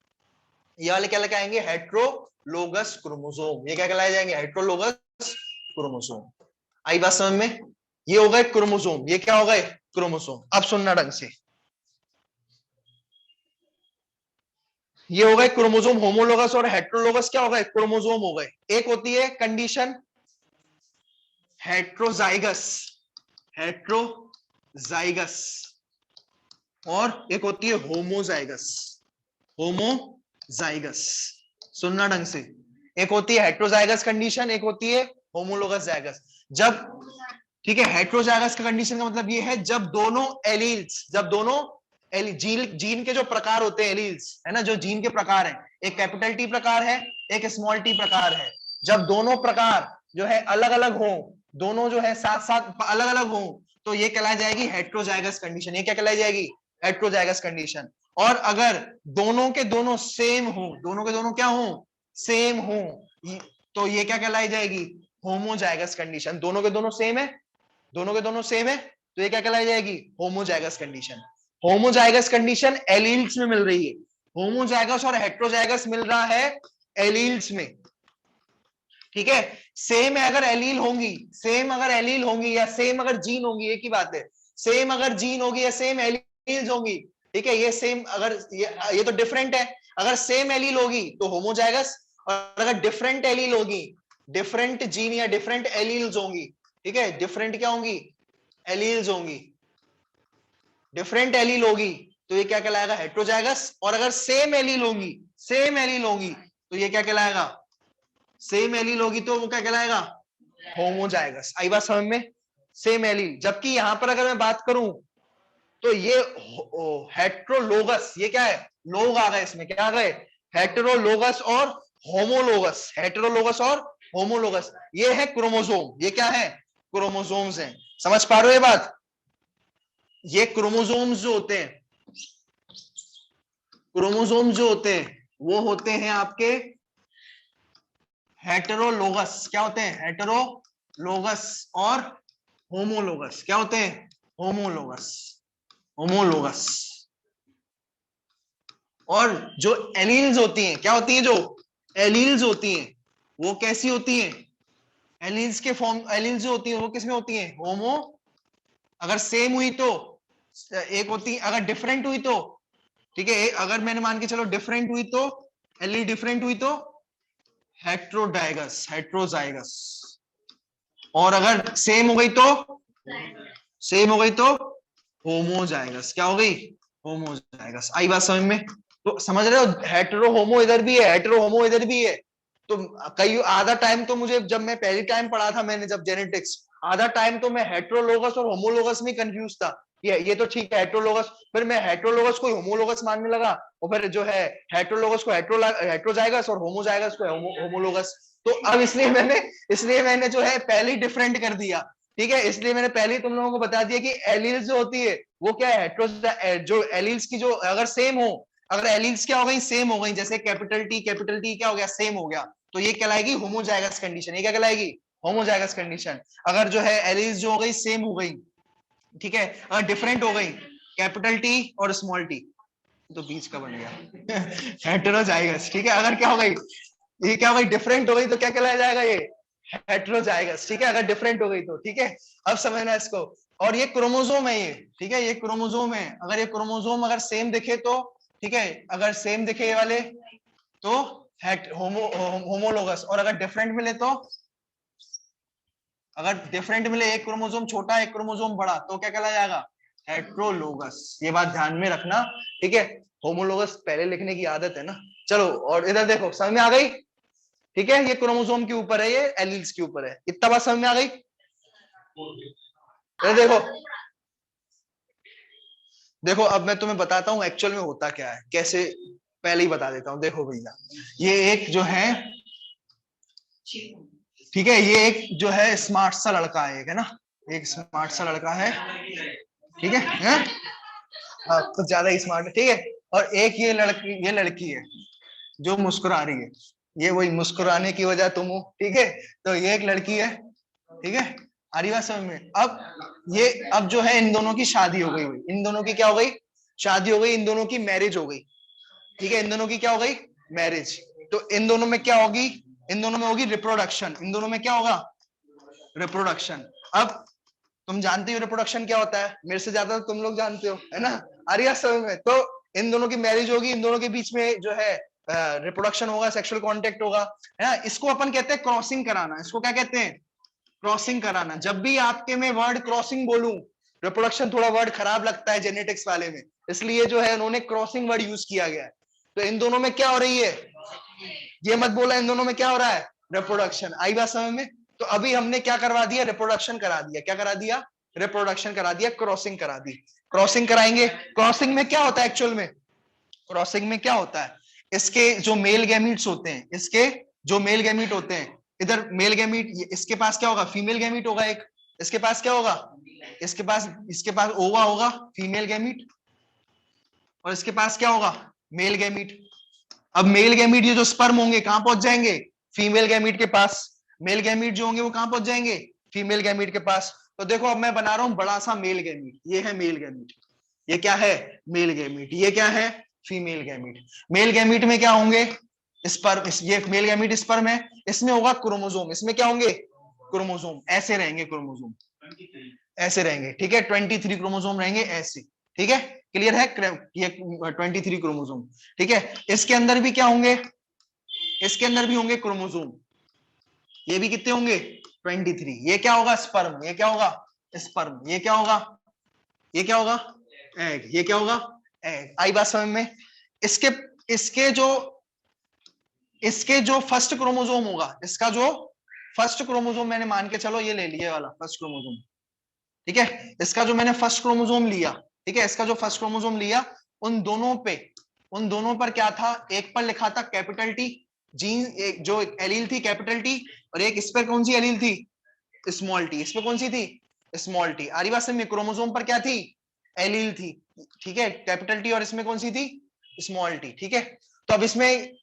ये वाले क्या लगाएंगे? Heterologous chromosome. ये क्या कहलाए जाएंगे? Heterologous chromosome. आई बात समझ में? ये हो गए क्रोमोसोम, ये क्या हो गए? क्रोमोसोम। अब सुनना ढंग से, ये हो गए क्रोमोसोम। होमोलोगस और हेट्रोलोगस क्या हो गए? क्रोमोसोम हो गए। एक होती है कंडीशन हेट्रोजाइगस, हेट्रोजाइगस, और एक होती है होमोजाइगस, होमोजाइगस। सुनना ढंग से, एक होती है हेट्रोजाइगस कंडीशन, एक होती है होमोलोगस जाइगस। जब, ठीक है, हेट्रोजाइगस का कंडीशन का मतलब ये है जब दोनों एलील्स, जब दोनों जीन के जो प्रकार होते हैं एलील्स, है ना, जो जीन के प्रकार है, एक कैपिटल टी प्रकार है, एक स्मॉल टी प्रकार है, जब दोनों प्रकार जो है अलग अलग हो, दोनों जो है साथ साथ अलग अलग हो, तो ये कहलाई जाएगी हेट्रोजाइगस कंडीशन। ये क्या कहलाई जाएगी? Heterozygous condition. और अगर दोनों के दोनों सेम हो, दोनों के दोनों क्या हो? सेम हो, तो ये क्या कहलाई जाएगी? Homozygous condition. दोनों के दोनों सेम है, दोनों के दोनों सेम है, तो ये क्या कहलाई जाएगी? Homozygous condition. Homozygous condition alleles में मिल रही है, होमोजाइगस और हेट्रोजाइगस मिल रहा है एलील्स में। ठीक है, सेम अगर एलील होंगी, सेम अगर एलील होंगी या सेम अगर जीन होंगी, एक ही बात है, सेम अगर जीन होगी या सेम एलील्स होंगी, ठीक है, ये सेम अगर ये तो डिफरेंट है, अगर सेम एलील होगी तो होमोजाइगस, और अगर डिफरेंट एलील होगी, डिफरेंट जीन या डिफरेंट एलील्स होंगी, ठीक है, डिफरेंट क्या होंगी? एलील्स होंगी, डिफरेंट एलील होगी, तो ये क्या कहलाएगा? हेट्रोजाइगस। और अगर सेम एलील होंगी, सेम एलील होंगी, तो ये क्या कहलाएगा? सेम एलील होगी तो वो क्या कहलाएगा? होमोजाइगस। आई बात समझ में? Same allele. जबकि यहां पर अगर मैं बात करूं तो ये हेट्रोलोगस, ये क्या है? लोग आ गए इसमें, क्या आ गए? हेटेरोलोगस और होमोलोगस, हेटेरोलोगस और होमोलोगस, ये है क्रोमोसोम। ये क्या है? क्रोमोसोम्स हैं। समझ पा रहे हो ये बात? ये क्रोमोसोम्स जो होते हैं, क्रोमोसोम्स जो होते हैं वो होते हैं आपके हेटेरोलोगस। क्या होते हैं? हेटेरोलोगस। और होमोलोगस क्या होते हैं? Homologous, homologous. और जो एलील्स होती हैं, क्या होती हैं? जो एलील्स होती हैं वो कैसी होती हैं? एलील्स के फॉर्म, एलील्स जो होती हैं वो किसमें होती हैं? होमो। अगर सेम हुई तो एक होती, अगर डिफरेंट हुई तो, ठीक है, अगर मैंने मान के चलो डिफरेंट हुई तो, एलील डिफरेंट हुई तो हेट्रोडाइगस, हेट्रोजाइगस। और अगर सेम हो गई तो, सेम हो गई तो होमोजाइगस। क्या हो गई? होमोजाइगस। आई बात समझ में? तो समझ रहे हो, हेटेरो होमो इधर भी है, हेटेरो होमो इधर भी है। तो कई आधा टाइम तो मुझे, जब मैं पहली टाइम पढ़ा था मैंने जब जेनेटिक्स, आधा टाइम तो मैं हेटेरोलोगस और होमोलोगस में कंफ्यूज था। ये तो ठीक है हेटेरोलोगस, फिर मैं हेटेरोलोगस को होमोलोगस मानने लगा, और फिर जो है हेटेरोलोगस को हेट्रोजाइगस और होमोजाइगस को होमोलोगस। तो अब इसलिए मैंने जो है पहले ही डिफरेंट कर दिया। ठीक है, इसलिए मैंने पहले ही तुम लोगों को बता दिया कि एलील्स जो होती है वो क्या है? जो एलील्स की जो अगर सेम हो, अगर एलील्स क्या हो गई? सेम हो गई, जैसे कैपिटल टी क्या हो गया? सेम हो गया, तो ये कहलाएगी होमोजाइगस कंडीशन। ये क्या कहलाएगी? Homozygous condition. अगर जो है एलील्स जो हो गई सेम हो गई, ठीक है, अगर डिफरेंट हो गई, कैपिटल टी और स्मॉल टी, तो बीच का बन गया हेटेरोजाइगस। ठीक है, अगर क्या हो गई, ये क्या हो गई? डिफरेंट हो गई, तो क्या कहलाया जाएगा? ये हेटेरोजाइगस। ठीक है, अगर डिफरेंट हो गई तो। ठीक है, अब समझना इसको। और ये क्रोमोसोम है ये, ठीक है, ये क्रोमोसोम है। अगर ये क्रोमोसोम अगर सेम दिखे तो, ठीक है, अगर सेम दिखे ये वाले तो होमोलोगस, और अगर डिफरेंट मिले तो, अगर डिफरेंट मिले, एक क्रोमोसोम छोटा एक क्रोमोसोम बड़ा, तो क्या कहला जाएगा? हेट्रोलोगस। ये बात ध्यान में रखना। ठीक है, होमोलोगस पहले लिखने की आदत है ना। चलो, और इधर देखो, समझ में आ गई? ठीक है, ये क्रोमोसोम के ऊपर है, ये एलील्स के ऊपर है। इतना बात समझ में आ गई? देखो देखो, अब मैं तुम्हें बताता हूँ एक्चुअल में होता क्या है, कैसे, पहले ही बता देता हूँ। देखो भैया, ये एक जो है, ठीक है, ये एक जो है स्मार्ट सा लड़का है, एक है ना, एक स्मार्ट सा लड़का है, ठीक है? हाँ, कुछ ज्यादा ही स्मार्ट है, ठीक है। और एक ये लड़की है जो मुस्कुरा रही है, ये वही मुस्कुराने की वजह तुम हो, ठीक है। तो ये एक लड़की है, ठीक है, आ रही बात समझ में? अब जो है इन दोनों की शादी हो गई, इन दोनों की क्या हो गई? शादी हो गई, इन दोनों की मैरिज हो गई, ठीक है। इन दोनों की क्या हो गई? मैरिज। तो इन दोनों में क्या होगी? इन दोनों में होगी रिप्रोडक्शन। इन दोनों में क्या होगा? रिप्रोडक्शन। अब तुम जानते हो रिप्रोडक्शन क्या होता है, मेरे से ज्यादा तो तुम लोग जानते हो, है ना? आ रही है समझ में? तो इन दोनों की मैरिज होगी, इन दोनों के बीच में जो है रिप्रोडक्शन होगा, सेक्सुअल कांटेक्ट होगा, है ना? इसको अपन कहते हैं क्रॉसिंग कराना। इसको क्या कहते हैं? क्रॉसिंग कराना। जब भी आपके में वर्ड क्रॉसिंग बोलूं, रिप्रोडक्शन थोड़ा वर्ड खराब लगता है जेनेटिक्स वाले में, इसलिए जो है उन्होंने क्रॉसिंग वर्ड यूज किया गया है। तो इन दोनों में क्या हो रही है? ये मत बोला इन दोनों में क्या हो रहा है? रिप्रोडक्शन। आई बात समझ में? तो अभी हमने क्या करवा दिया? रिप्रोडक्शन करा दिया। क्या करा दिया? रिप्रोडक्शन करा दिया, क्रॉसिंग करा दी। क्रॉसिंग कराएंगे। क्रॉसिंग में क्या होता है एक्चुअल में? क्रॉसिंग में क्या होता है? इसके जो मेल गैमीट्स होते हैं, इसके जो मेल गैमीट होते हैं, इधर मेल गैमीट, इसके पास क्या होगा? फीमेल गैमीट होगा एक। इसके पास क्या होगा? इसके पास ओवा होगा, फीमेल गैमीट। और इसके पास क्या होगा? Male gamete. अब मेल गैमीट, ये जो स्पर्म होंगे कहां पहुंच जाएंगे? फीमेल गैमीट के पास। मेल गैमीट जो होंगे वो कहां पहुंच जाएंगे? फीमेल गैमीट के पास। तो देखो, अब मैं बना रहा हूं बड़ा सा मेल गैमीट, ये है मेल गैमीट। ये क्या है? Male gamete. ये क्या है? Female gamete. मेल गैमीट में क्या होंगे? स्पर्म। ये मेल गैमीट स्पर्म है, इसमें होगा क्रोमोसोम। इसमें क्या होंगे? क्रोमोसोम। ऐसे रहेंगे क्रोमोसोम, ऐसे रहेंगे, ठीक है। 23 क्रोमोसोम रहेंगे ऐसे, ठीक है। क्लियर है? ये 23 क्रोमोसोम, ठीक है। इसके अंदर भी क्या होंगे? इसके अंदर भी होंगे क्रोमोसोम। ये भी कितने होंगे? 23। ये क्या होगा? स्पर्म। ये क्या होगा? स्पर्म। ये क्या होगा? ये क्या होगा? एग। ये क्या होगा? एग। आई बात समझ में? इसके इसके जो इसके जो फर्स्ट क्रोमोसोम होगा, इसका जो फर्स्ट क्रोमोसोम, मैंने मान के चलो ये ले लिया वाला फर्स्ट क्रोमोसोम, ठीक है। इसका जो मैंने फर्स्ट क्रोमोसोम लिया, ठीक है, इसका जो फर्स्ट क्रोमोसोम लिया, उन दोनों पर क्या था? एक पर लिखा था कैपिटल टी जीन, एक जो एलील थी कैपिटल टी, और एक इस पर कौन सी एलील थी? Small T. इस पर कौन सी थी? Small T. आरी बात में? क्रोमोसोम पर क्या थी? एलील थी, ठीक है, कैपिटल टी, और इसमें कौन सी थी? स्मॉल टी, ठीक है। तो अब इसमें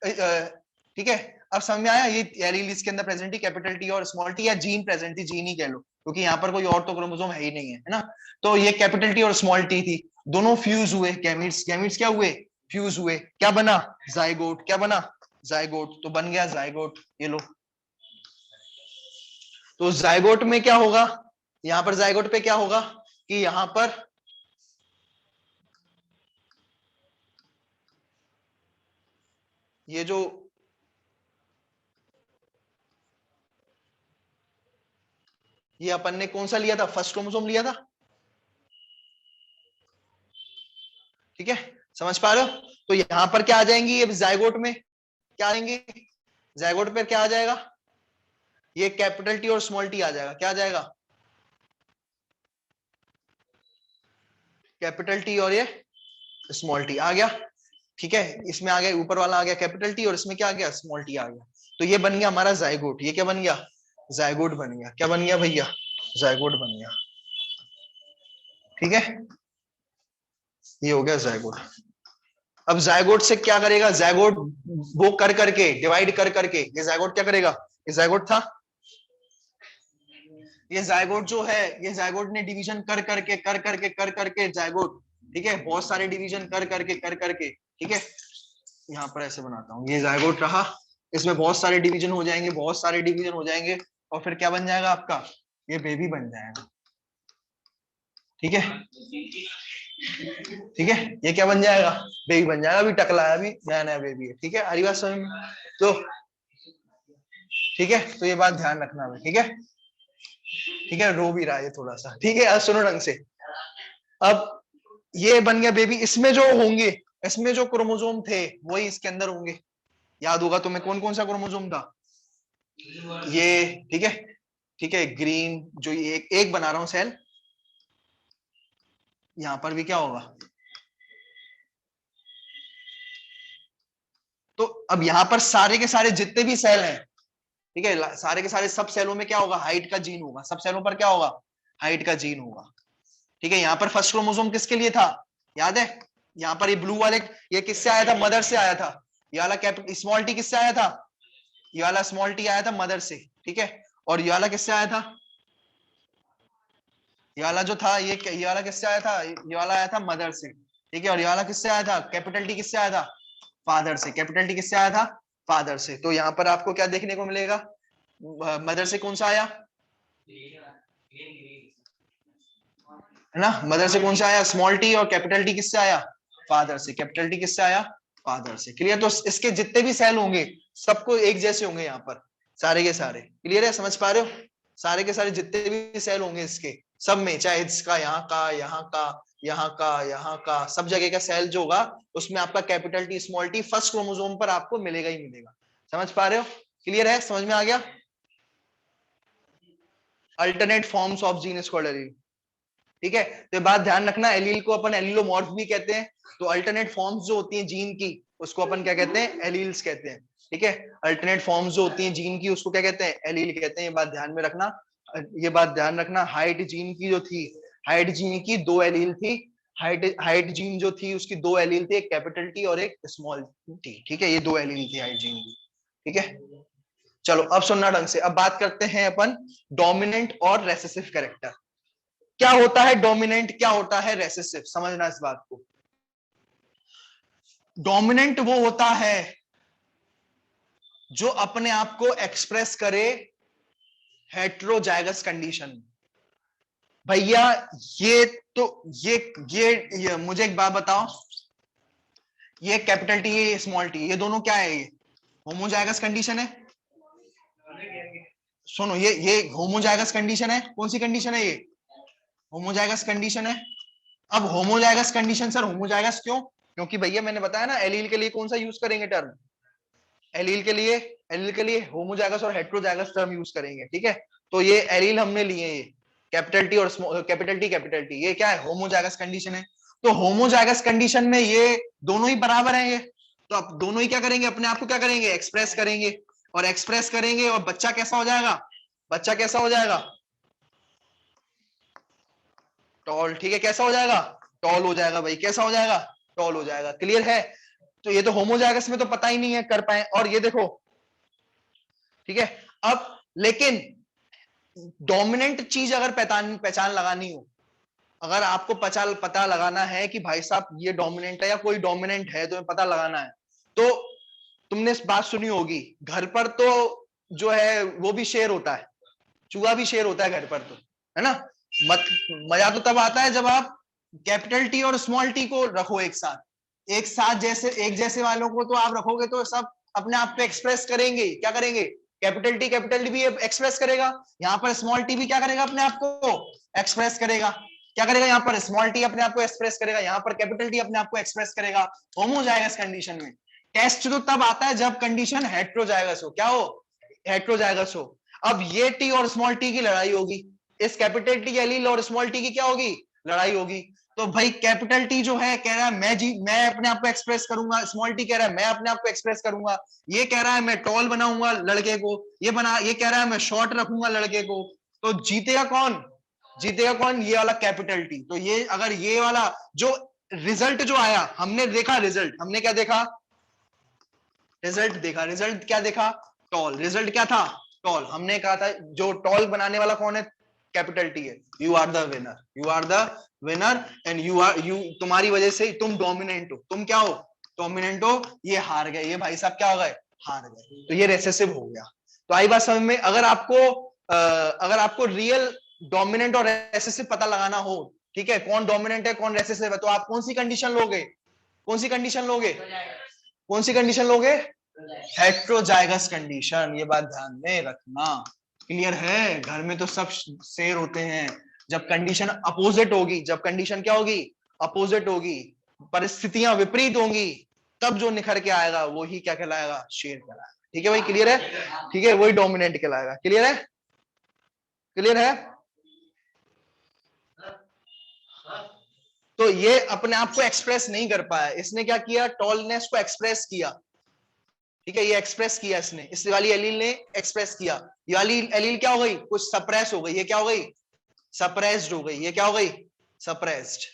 ठीक है, अब समझ में आया? ये एलील इसके अंदर प्रेजेंट थी, कैपिटल टी और स्मॉल टी, या जीन प्रेजेंट थी, जीन ही कह लो, क्योंकि यहाँ पर कोई और तो क्रोमोसोम है ही नहीं है ना। तो ये कैपिटल टी और स्मॉल टी थी, दोनों फ्यूज हुए, गैमीट्स। गैमीट्स क्या हुए? फ्यूज हुए। क्या बना? जाइगोट। क्या बना? जाइगोट। तो बन गया जाइगोट, ये लो। तो जाइगोट में क्या होगा? यहां पर जाइगोट पे क्या होगा कि यहां पर ये जो ये अपन ने कौन सा लिया था? फर्स्ट क्रोमोसोम लिया था, ठीक है। समझ पा रहे हो? तो यहां पर क्या आ जाएंगी? ये जाइगोट में क्या आएंगे? जाइगोट पे क्या आ जाएगा? ये कैपिटल टी और स्मॉल टी आ जाएगा। क्या आ जाएगा? कैपिटल टी और ये स्मॉल टी आ गया, ठीक है। इसमें आ गया, ऊपर वाला आ गया कैपिटल टी, और इसमें क्या आ गया? स्मॉल टी आ गया। तो ये बन गया हमारा जाइगोट। ये क्या बन गया? जाइगोट बन गया। क्या बन गया भैया? जाइगोट बन गया, ठीक है। ये हो गया जाइगोट। अब जाइगोट से क्या करेगा? जाइगोट वो कर करके, डिवाइड कर करके, ये जाइगोट क्या करेगा? ये जाइगोट था, ये जाइगोट जो है, ये जाइगोट ने डिवीजन कर करके जाइगोट, ठीक है, बहुत सारे डिवीजन कर करके, ठीक है। यहाँ पर ऐसे बनाता हूँ, ये जाइगोट रहा, इसमें बहुत सारे डिवीजन हो जाएंगे, बहुत सारे डिवीजन हो जाएंगे, और फिर क्या बन जाएगा आपका? ये बेबी बन जाएगा, ठीक है, ठीक है। ये क्या बन जाएगा? बेबी बन जाएगा। अभी टकला है, अभी नया नया बेबी है, ठीक है। हरी बात समझ में? तो ठीक है, तो ये बात ध्यान रखना है, ठीक है, ठीक है। रो भी रहा है थोड़ा सा, ठीक है। अब सुनो ढंग से। अब ये बन गया बेबी, इसमें जो होंगे, इसमें जो क्रोमोसोम थे वही इसके अंदर होंगे। याद होगा तुम्हें कौन कौन सा क्रोमोसोम था? ये, ठीक है, ठीक है, ग्रीन जो एक बना रहा हूं सेल, यहां पर भी क्या होगा, तो अब यहां पर सारे के सारे जितने भी सेल हैं, ठीक है, सारे के सारे सब सेलों में क्या होगा, हाइट का जीन होगा, सब सेलों पर क्या होगा, हाइट का जीन होगा। ठीक है, यहां पर फर्स्ट क्रोमोसोम किसके लिए था, याद है, यहां पर ये ब्लू वाले, ये किससे आया था, मदर से आया था। ये वाला कैपिटल स्मॉल टी किससे आया था, ये वाला स्मॉल टी आया था मदर से। ठीक है, और ये वाला किससे आया था, ये वाला जो था, ये वाला किससे आया था, ये वाला आया था मदर से। ठीक है, और ये वाला किससे आया था, कैपिटल टी किससे आया था, फादर से। कैपिटल टी किससे आया था, फादर से। तो यहाँ पर आपको क्या देखने को मिलेगा, मदर से कौन सा आया, है ना, मदर से कौन सा आया, स्मॉल टी, और कैपिटल टी किससे आया, फादर से। कैपिटल टी किससे आया, फादर से। क्लियर, तो इसके जितने भी सेल होंगे सबको एक जैसे होंगे यहाँ पर, सारे के सारे। क्लियर है, समझ पा रहे हो, सारे के सारे जितने भी सेल होंगे इसके सब में, चाहे इसका यहाँ का, यहाँ का, यहाँ का, यहाँ का, सब जगह का सेल जो होगा उसमें आपका capital T small T first chromosome पर आपको मिलेगा ही मिलेगा। समझ पा रहे हो, क्लियर है, समझ में आ गया। Alternate forms of gene is called allele. ठीक है, तो ये बात ध्यान रखना, एलील को अपन एलीलोमॉर्फ भी कहते हैं। तो अल्टरनेट फॉर्म्स जो होती हैं जीन की उसको अपन क्या कहते हैं, एलील्स कहते हैं। ठीक है, अल्टरनेट फॉर्म्स जो होती हैं जीन की उसको क्या कहते हैं, एलील कहते हैं। ये बात ध्यान में रखना, ये बात ध्यान रखना। हाइट जीन की जो थी, हाइट जीन की दो एलील थी, हाइट जीन जो थी उसकी दो एलील थी, एक कैपिटल टी और एक स्मॉल टी। ठीक है, ये दो एलील थी हाइट जीन की। ठीक है, चलो अब सुनना ढंग से, अब बात करते हैं अपन डोमिनेंट और रेसेसिव कैरेक्टर। क्या होता है डोमिनेंट, क्या होता है रेसेसिव, समझना इस बात को। डोमिनेंट वो होता है जो अपने आप को एक्सप्रेस करे हेट्रोजाइगस कंडीशन। भैया ये तो ये मुझे एक बात बताओ, ये कैपिटल टी, ये स्मॉल टी, ये दोनों क्या है, ये होमोजाइगस कंडीशन है। सुनो, ये होमोजाइगस कंडीशन है, कौन सी कंडीशन है, ये होमोजाइगस कंडीशन है। अब होमोजाइगस कंडीशन, सर होमोजाइगस क्यों, क्योंकि भैया मैंने बताया ना एलील के लिए कौन सा यूज करेंगे टर्म, एलील के लिए, एलील के लिए होमोजाइगस और हेट्रोजाइगस टर्म यूज करेंगे। ठीक है, तो ये एलील हमने लिए, ये कैपिटल टी और कैपिटल टी, ये क्या है, होमोजाइगस कंडीशन है। तो होमोजाइगस कंडीशन में ये दोनों ही बराबर हैं, ये तो अब दोनों ही क्या करेंगे, अपने आप को क्या करेंगे, एक्सप्रेस करेंगे, और एक्सप्रेस करेंगे, और बच्चा कैसा हो जाएगा, बच्चा कैसा हो जाएगा, टॉल। ठीक है, कैसा हो जाएगा, टॉल हो जाएगा भाई, कैसा हो जाएगा, टॉल हो जाएगा। क्लियर है, तो ये तो होमोजाइगस में तो पता ही नहीं है कर पाए, और ये देखो। ठीक है, अब लेकिन डोमिनेंट चीज अगर पहचान पहचान लगानी हो, अगर आपको पता लगाना है कि भाई साहब ये डोमिनेंट है या कोई डोमिनेंट है, तुम्हें पता लगाना है, तो तुमने इस बात सुनी होगी, घर पर तो जो है वो भी शेर होता है, चूहा भी शेर होता है घर पर, तो है ना। मत मजा तो तब आता है जब आप कैपिटल टी और स्मॉल टी को रखो एक साथ, एक साथ जैसे एक जैसे वालों को तो आप रखोगे तो सब अपने आप पे एक्सप्रेस करेंगे, क्या करेंगे, कैपिटल टी भी एक्सप्रेस करेगा, यहाँ पर स्मॉल टी भी क्या करेगा, अपने आप को एक्सप्रेस करेगा। क्या करेगा, यहाँ पर स्मॉल टी अपने आप को एक्सप्रेस करेगा, यहाँ पर कैपिटल टी अपने आप को एक्सप्रेस करेगा, होमोजाइगस कंडीशन में। टेस्ट तो तब आता है जब कंडीशन हेट्रोजाइगस हो, क्या हो, हेट्रोजाइगस हो। अब ये टी और स्मॉल टी की लड़ाई होगी, इस कैपिटल टी एलील और स्मॉल टी की क्या होगी, लड़ाई होगी। तो भाई कैपिटल टी जो है कह रहा है मैं अपने आप को एक्सप्रेस करूंगा, स्मॉल टी कह रहा है मैं अपने आप को एक्सप्रेस करूंगा, ये कह रहा है मैं टॉल बनाऊंगा लड़के को, ये कह रहा है मैं शॉर्ट रखूंगा लड़के को। तो जीतेगा कौन, जीतेगा कौन, ये वाला कैपिटल टी। तो ये अगर ये वाला जो रिजल्ट जो आया, हमने देखा रिजल्ट, हमने क्या देखा, रिजल्ट देखा, रिजल्ट क्या देखा, टॉल। रिजल्ट क्या था, टॉल। हमने कहा था जो टॉल बनाने वाला कौन है, कैपिटल टी है। You are the winner, you are the winner, and you तुम्हारी वजह से तुम डोमिनेंट हो, तुम क्या हो, डोमिनेंट हो। ये हार गए, ये भाई साहब क्या हो गए, हार गए। तो ये रेसेसिव हो गया। तो आई बात समझ में, अगर आपको रियल डोमिनेंट और रेसेसिव पता लगाना हो, ठीक है, कौन डोमिनेंट है कौन रेसेसिव है, तो आप कौन सी कंडीशन लोगे, कौन सी कंडीशन लोगे, कौन सी कंडीशन लोगे, हेट्रोजाइगस कंडीशन। ये बात ध्यान में रखना। क्लियर है, घर में तो सब शेर होते हैं, जब कंडीशन अपोजिट होगी, जब कंडीशन क्या होगी, अपोजिट होगी, परिस्थितियां विपरीत होंगी, तब जो निखर के आएगा वही क्या कहलाएगा, शेर कहलाएगा। ठीक है भाई, क्लियर है, ठीक है, वही डोमिनेंट कहलाएगा। क्लियर है, क्लियर है? तो ये अपने आप को एक्सप्रेस नहीं कर पाया, इसने क्या किया, टॉलनेस को एक्सप्रेस किया। ठीक है, ये एक्सप्रेस किया इसने, इस वाली एलील ने एक्सप्रेस किया। ये वाली एलील क्या हो गई, कुछ सप्रेस हो गई, ये क्या हो गई, सप्रेस्ड हो गई। ये क्या हो गई, सप्रेस्ड।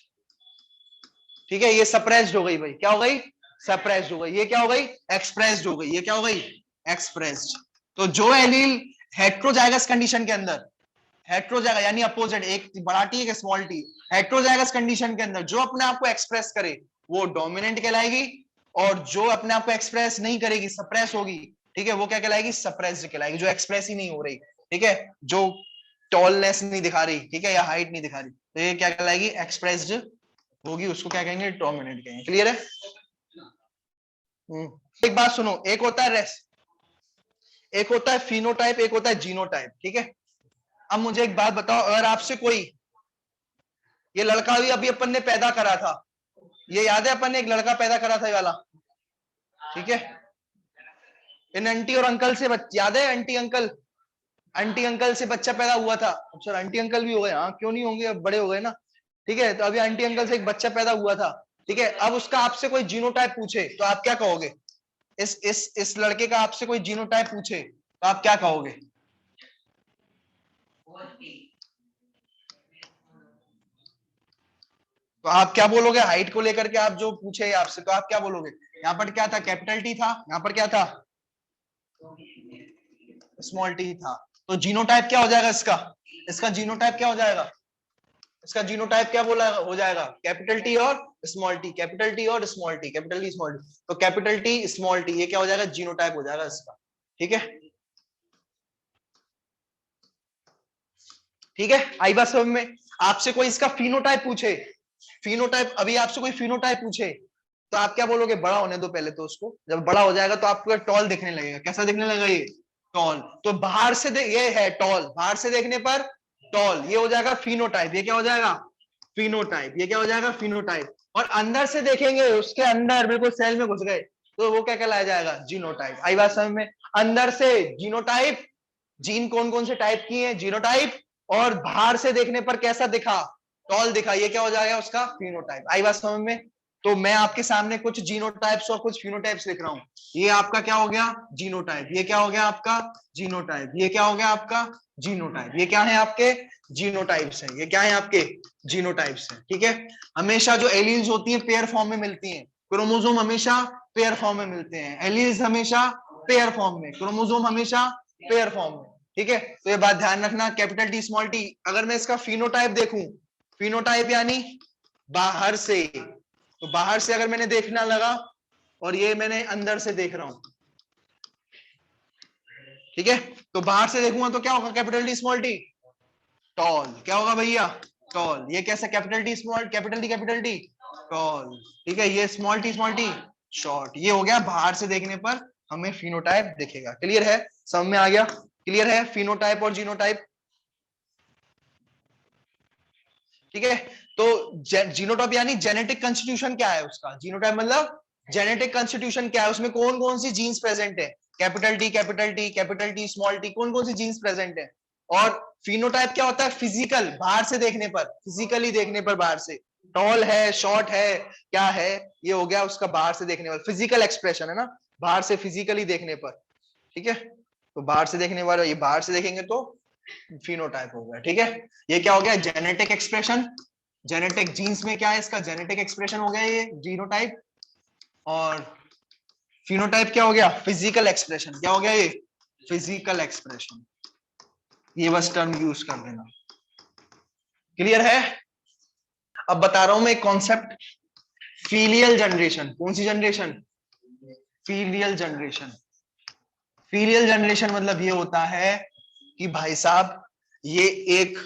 ठीक है, ये सप्रेस्ड हो गई भाई, क्या हो गई, सप्रेस्ड हो गई। ये क्या हो गई, एक्सप्रेस्ड हो गई। ये क्या हो गई, एक्सप्रेस्ड। तो जो एलील हेट्रोजाइगस कंडीशन के अंदर, हेट्रोजाइगस यानी अपोजिट, एक बड़ा टी एक स्मॉल टी, हेट्रोजाइगस कंडीशन के अंदर जो अपने आप को एक्सप्रेस करे वो डोमिनेंट कहलाएगी, और जो अपने आप को एक्सप्रेस नहीं करेगी, सप्रेस होगी, ठीक है, वो क्या कहलाएगी, सप्रेस्ड कहलाएगी, जो एक्सप्रेस ही नहीं हो रही। ठीक है, जो टॉलनेस नहीं दिखा रही, ठीक है, या हाइट नहीं दिखा रही, तो ये क्या कहलाएगी, एक्सप्रेस्ड होगी, उसको क्या कहेंगे, डोमिनेंट कहेंगे। क्लियर है? एक बात सुनो, एक होता है एक होता है फिनोटाइप, एक होता है जीनोटाइप। ठीक है, अब मुझे एक बात बताओ, अगर आपसे कोई, ये लड़का भी अभी अपन ने पैदा करा था, ये याद है अपन ने एक लड़का पैदा करा था ये वाला, ठीक है, इन आंटी और अंकल से याद है, आंटी अंकल से बच्चा पैदा हुआ था। अब सर आंटी अंकल भी हो गए, हाँ क्यों नहीं होंगे, अब बड़े हो गए ना। ठीक है, तो अभी आंटी अंकल से एक बच्चा पैदा हुआ था। ठीक है, अब उसका आपसे कोई जीनोटाइप पूछे तो आप क्या कहोगे, इस लड़के का आपसे कोई जीनोटाइप पूछे तो आप क्या कहोगे, तो आप क्या बोलोगे, हाइट को लेकर के आप जो पूछे आपसे, तो आप क्या बोलोगे, यहाँ पर क्या था, कैपिटल टी था, यहाँ पर क्या था, स्मॉल टी था। तो जीनोटाइप क्या हो जाएगा इसका, इसका जीनोटाइप क्या हो जाएगा, इसका जीनोटाइप क्या बोला हो जाएगा, कैपिटल टी और स्मॉल टी, कैपिटल टी और small T, capital T small T, तो कैपिटल टी स्मॉल टी, ये क्या हो जाएगा, जीनोटाइप हो जाएगा इसका। ठीक है, ठीक है, आई बात समझ में? आपसे कोई इसका फिनोटाइप पूछे, फिनोटाइप, अभी आपसे कोई फिनोटाइप पूछे तो आप क्या बोलोगे, बड़ा होने दो पहले तो उसको, जब बड़ा हो जाएगा तो आपको टॉल दिखने लगेगा। कैसा दिखने लगेगा, ये टॉल। तो बाहर से ये है टॉल, बाहर से देखने पर टॉल, ये हो जाएगा फिनोटाइप। ये क्या हो जाएगा, फिनोटाइप। ये क्या हो जाएगा, फिनोटाइप। और अंदर से देखेंगे, उसके अंदर बिल्कुल सेल में घुस गए, तो वो क्या कहलाया जाएगा, जीनोटाइप। आई बात समझ में? अंदर से जीनोटाइप, जीन कौन कौन से टाइप की है, जीनोटाइप, और बाहर से देखने पर कैसा दिखा, टॉल दिखा, ये क्या हो जाएगा, उसका फिनोटाइप। आई बात समझ में? तो मैं आपके सामने कुछ जीनोटाइप्स और कुछ फिनोटाइप्स लिख रहा हूं। ये आपका क्या हो गया, जीनोटाइप। ये क्या हो गया आपका, जीनोटाइप। ये क्या हो गया आपका, जीनोटाइप। ये क्या है आपके, जीनोटाइप्स हैं। ये क्या है आपके, जीनोटाइप्स हैं। ठीक है, हमेशा जो एलील्स होती हैं पेयर फॉर्म में मिलती हैं, क्रोमोसोम हमेशा पेयर फॉर्म में मिलते हैं, एलील्स हमेशा पेयर फॉर्म में, क्रोमोसोम हमेशा पेयर फॉर्म में। ठीक है, तो ये बात ध्यान रखना, कैपिटल टी स्मॉल टी। अगर मैं इसका फिनोटाइप देखूं, फिनोटाइप यानी बाहर से, तो बाहर से अगर मैंने देखना लगा, और ये मैंने अंदर से देख रहा हूं, ठीक है, तो बाहर से देखूंगा तो क्या होगा, capital T small T, tall. क्या होगा भैया, टॉल। ये कैसा, capital T small, capital T tall. ठीक है, ये स्मॉल टी शॉर्ट। ये हो गया बाहर से देखने पर हमें फिनोटाइप दिखेगा। क्लियर है, समझ में आ गया? क्लियर है, फिनोटाइप और जीनोटाइप। ठीक है, तो जीनोटाइप यानी जेनेटिक कंस्टिट्यूशन क्या है उसका, जीनोटाइप मतलब जेनेटिक कंस्टिट्यूशन क्या है, उसमें कौन कौन सी जीन्स प्रेजेंट है, कैपिटल टी स्मॉल टी, कौन कौन सी जीन्स प्रेजेंट है। और फिनोटाइप क्या होता है, फिजिकल, बाहर से देखने पर, फिजिकली देखने पर, बाहर से टॉल है, शॉर्ट है, क्या है, ये हो गया उसका बाहर से देखने पर, फिजिकल एक्सप्रेशन है ना, बाहर से फिजिकली देखने पर। ठीक है, तो बाहर से देखने वाला, ये बाहर से देखेंगे तो फिनोटाइप हो गया। ठीक है, ये क्या हो गया, जेनेटिक एक्सप्रेशन, जेनेटिक जीन्स में क्या है, इसका जेनेटिक एक्सप्रेशन हो गया ये जीनोटाइप। और फिनोटाइप क्या हो गया, फिजिकल एक्सप्रेशन। क्या हो गया ये, फिजिकल एक्सप्रेशन। ये बस टर्म यूज कर देना। क्लियर है? अब बता रहा हूं मैं एक कॉन्सेप्ट, फीलियल जनरेशन। कौन सी generation, filial generation. Filial generation मतलब ये होता है कि भाई साहब, ये एक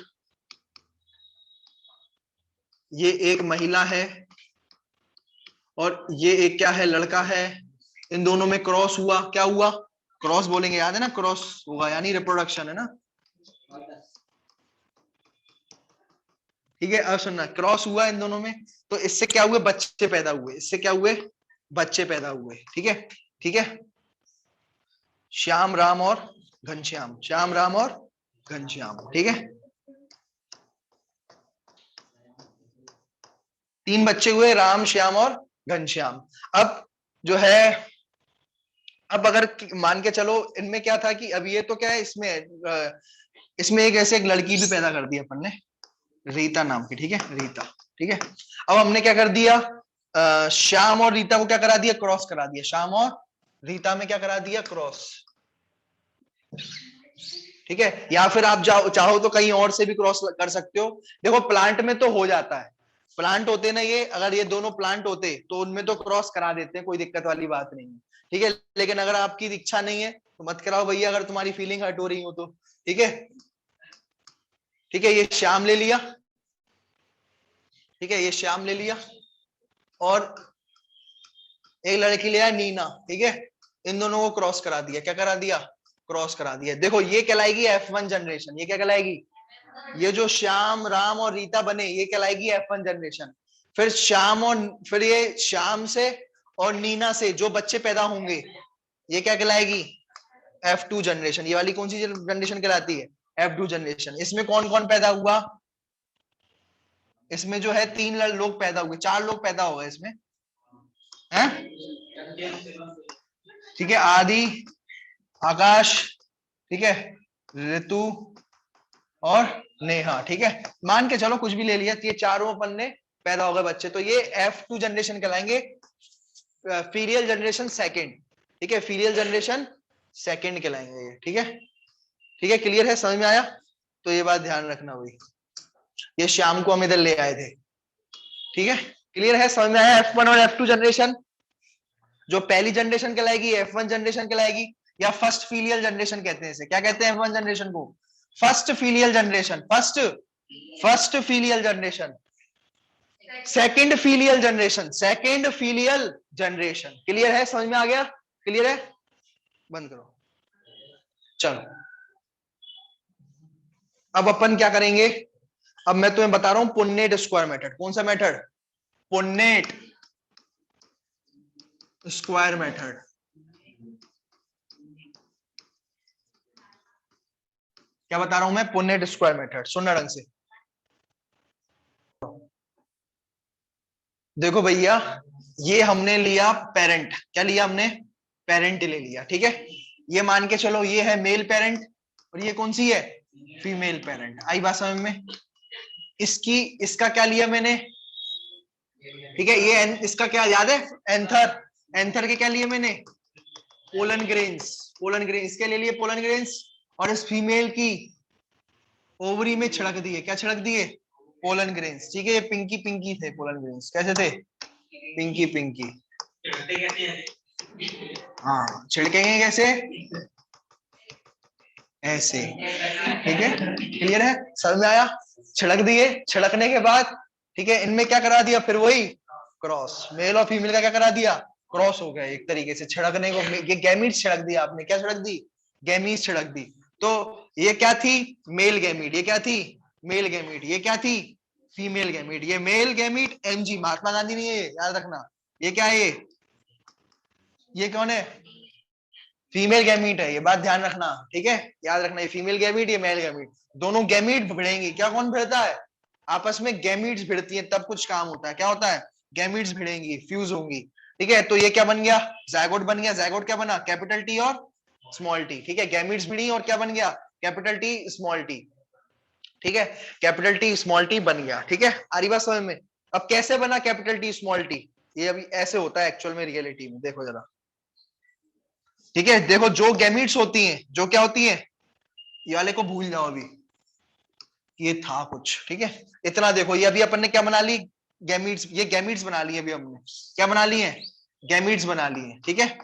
ये एक महिला है और ये एक क्या है, लड़का है, इन दोनों में क्रॉस हुआ। क्या हुआ, क्रॉस बोलेंगे, याद है ना, क्रॉस होगा यानी रिप्रोडक्शन है ना। ठीक है, अब सुनना, क्रॉस हुआ इन दोनों में, तो इससे क्या हुए, बच्चे पैदा हुए, इससे क्या हुए, बच्चे पैदा हुए। ठीक है, ठीक है, श्याम राम और घनश्याम, श्याम राम और घनश्याम, ठीक है। 3 बच्चे हुए, राम, श्याम और घनश्याम। अब जो है, अब अगर मान के चलो इनमें क्या था कि अब ये तो क्या है, इसमें एक ऐसे एक लड़की भी पैदा कर दी अपन ने, रीता नाम की, ठीक है, रीता, ठीक है। अब हमने क्या कर दिया, श्याम और रीता को क्या करा दिया, क्रॉस करा दिया। श्याम और रीता में क्या करा दिया, क्रॉस, ठीक है। या फिर आप चाहो तो कहीं और से भी क्रॉस कर सकते हो। देखो प्लांट में तो हो जाता है, प्लांट होते ना ये, अगर ये दोनों प्लांट होते तो उनमें तो क्रॉस करा देते हैं, कोई दिक्कत वाली बात नहीं है, ठीक है। लेकिन अगर आपकी इच्छा नहीं है तो मत कराओ भैया, अगर तुम्हारी फीलिंग हर्ट हो रही हो तो, ठीक है। ठीक है, ये श्याम ले लिया, ठीक है, ये श्याम ले लिया, और एक लड़की ले आया नीना, ठीक है। इन दोनों को क्रॉस करा दिया, क्या करा दिया, क्रॉस करा दिया। देखो ये कहलाएगी F1 जनरेशन, ये क्या कहलाएगी, ये जो श्याम, राम और रीता बने, ये कहलाएगी F1 जनरेशन। फिर फिर ये श्याम से और नीना से जो बच्चे पैदा होंगे, ये क्या कहलाएगी, F2 जनरेशन। ये वाली कौन सी जनरेशन कहलाती है, F2 जनरेशन। इसमें कौन कौन पैदा हुआ, इसमें जो है 3 लोग पैदा हुए, 4 लोग पैदा हो गए इसमें, हैं, ठीक है। आदि, आकाश, ठीक है, ऋतु और नेहा, ठीक है। मान के चलो कुछ भी ले लिया, ये चारों अपन ने पैदा हो गए बच्चे, तो ये F2 जनरेशन कहलाएंगे, फीरियल जनरेशन सेकंड, ठीक है, फीरियल जनरेशन सेकंड कहलाएंगे ये, ठीक है। ठीक है, क्लियर है, समझ में आया। तो ये बात ध्यान रखना भाई, ये शाम को हम इधर ले आए थे, ठीक है, क्लियर है, समझ में आया। F1 और F2 जनरेशन, जो पहली जनरेशन कहलाएगी F1 जनरेशन कहलाएगी, या फर्स्ट फीलियल जनरेशन कहते हैं इसे, क्या कहते हैं F1 जनरेशन को, first filial generation, first filial generation, second filial generation, second filial generation. Clear है, समझ में आ गया, क्लियर है, बंद करो। चलो अब अपन क्या करेंगे, अब मैं तुम्हें बता रहा हूं पुन्नेट स्क्वायर मेथड। कौन सा मेथड, पुन्नेट स्क्वायर मेथड। क्या बता रहा हूं मैं, पुन्नेट स्क्वायर मेथड, सुनना ढंग से। देखो भैया, ये हमने लिया पेरेंट, क्या लिया हमने, पेरेंट ले लिया, ठीक है। ये मान के चलो ये है मेल पेरेंट, और ये कौन सी है, फीमेल पेरेंट। आई बात समझ में, इसका क्या लिया मैंने, ठीक है, ये इसका क्या याद है, एंथर, एंथर के क्या लिए मैंने, पोलन ग्रेन्स, पोलन ग्रेन, इसके ले लिए पोलन ग्रेन्स, और इस फीमेल की ओवरी में छिड़क दिए, क्या छिड़क दिए, पोलन ग्रेन्स, ठीक है। ये पिंकी पिंकी थे पोलन ग्रेन्स, कैसे थे, पिंकी पिंकी, हाँ, छिड़केंगे कैसे, ऐसे, ठीक है, क्लियर है, समझ में आया। छिड़क दिए, छिड़कने के बाद, ठीक है, इनमें क्या करा दिया, फिर वही क्रॉस, मेल और फीमेल का क्या करा दिया, क्रॉस हो गया एक तरीके से, छिड़कने को, ये गैमीट्स छिड़क दिया आपने, क्या छिड़क दी, गैमीट्स छिड़क दी। तो ये क्या थी, मेल गैमीट, ये क्या थी, मेल गैमीट, ये क्या थी, फीमेल गैमीट, ये male gamete, MG, Mahatma Gandhi नहीं है, याद रखना। ये क्या है, ये कौन है, फीमेल गैमीट है, ये बात ध्यान रखना, ठीक है, याद रखना, ये फीमेल गैमीट, ये मेल गैमीट, दोनों गैमीट भिड़ेंगे। क्या कौन भिड़ता है, आपस में गैमीट्स भिड़ती हैं तब कुछ काम होता है, क्या होता है, गैमीट्स भिड़ेंगी, फ्यूज होंगी, ठीक है। तो ये क्या बन गया, जायगोट बन गया, जायगोट क्या बना, कैपिटल टी और स्मॉल टी, ठीक है, गैमीट्स भिड़ी और क्या बन गया, कैपिटल टी स्मॉल टी, ठीक है, कैपिटल टी स्मॉल टी बन गया, ठीक है। आ रही बात समझ में। अब कैसे बना कैपिटल टी स्मॉल टी, ये अभी ऐसे होता है एक्चुअल में, रियलिटी में, देखो जरा, ठीक है। देखो जो गैमीट्स होती हैं, जो क्या होती हैं, ये वाले को भूल जाओ अभी, ये था कुछ, ठीक है। इतना देखो, ये अभी अपन ने क्या बना ली, गैमीट्स, ये गैमीट्स बना ली अभी हमने, क्या बना ली है, गैमीट्स बना ली है, ठीक है।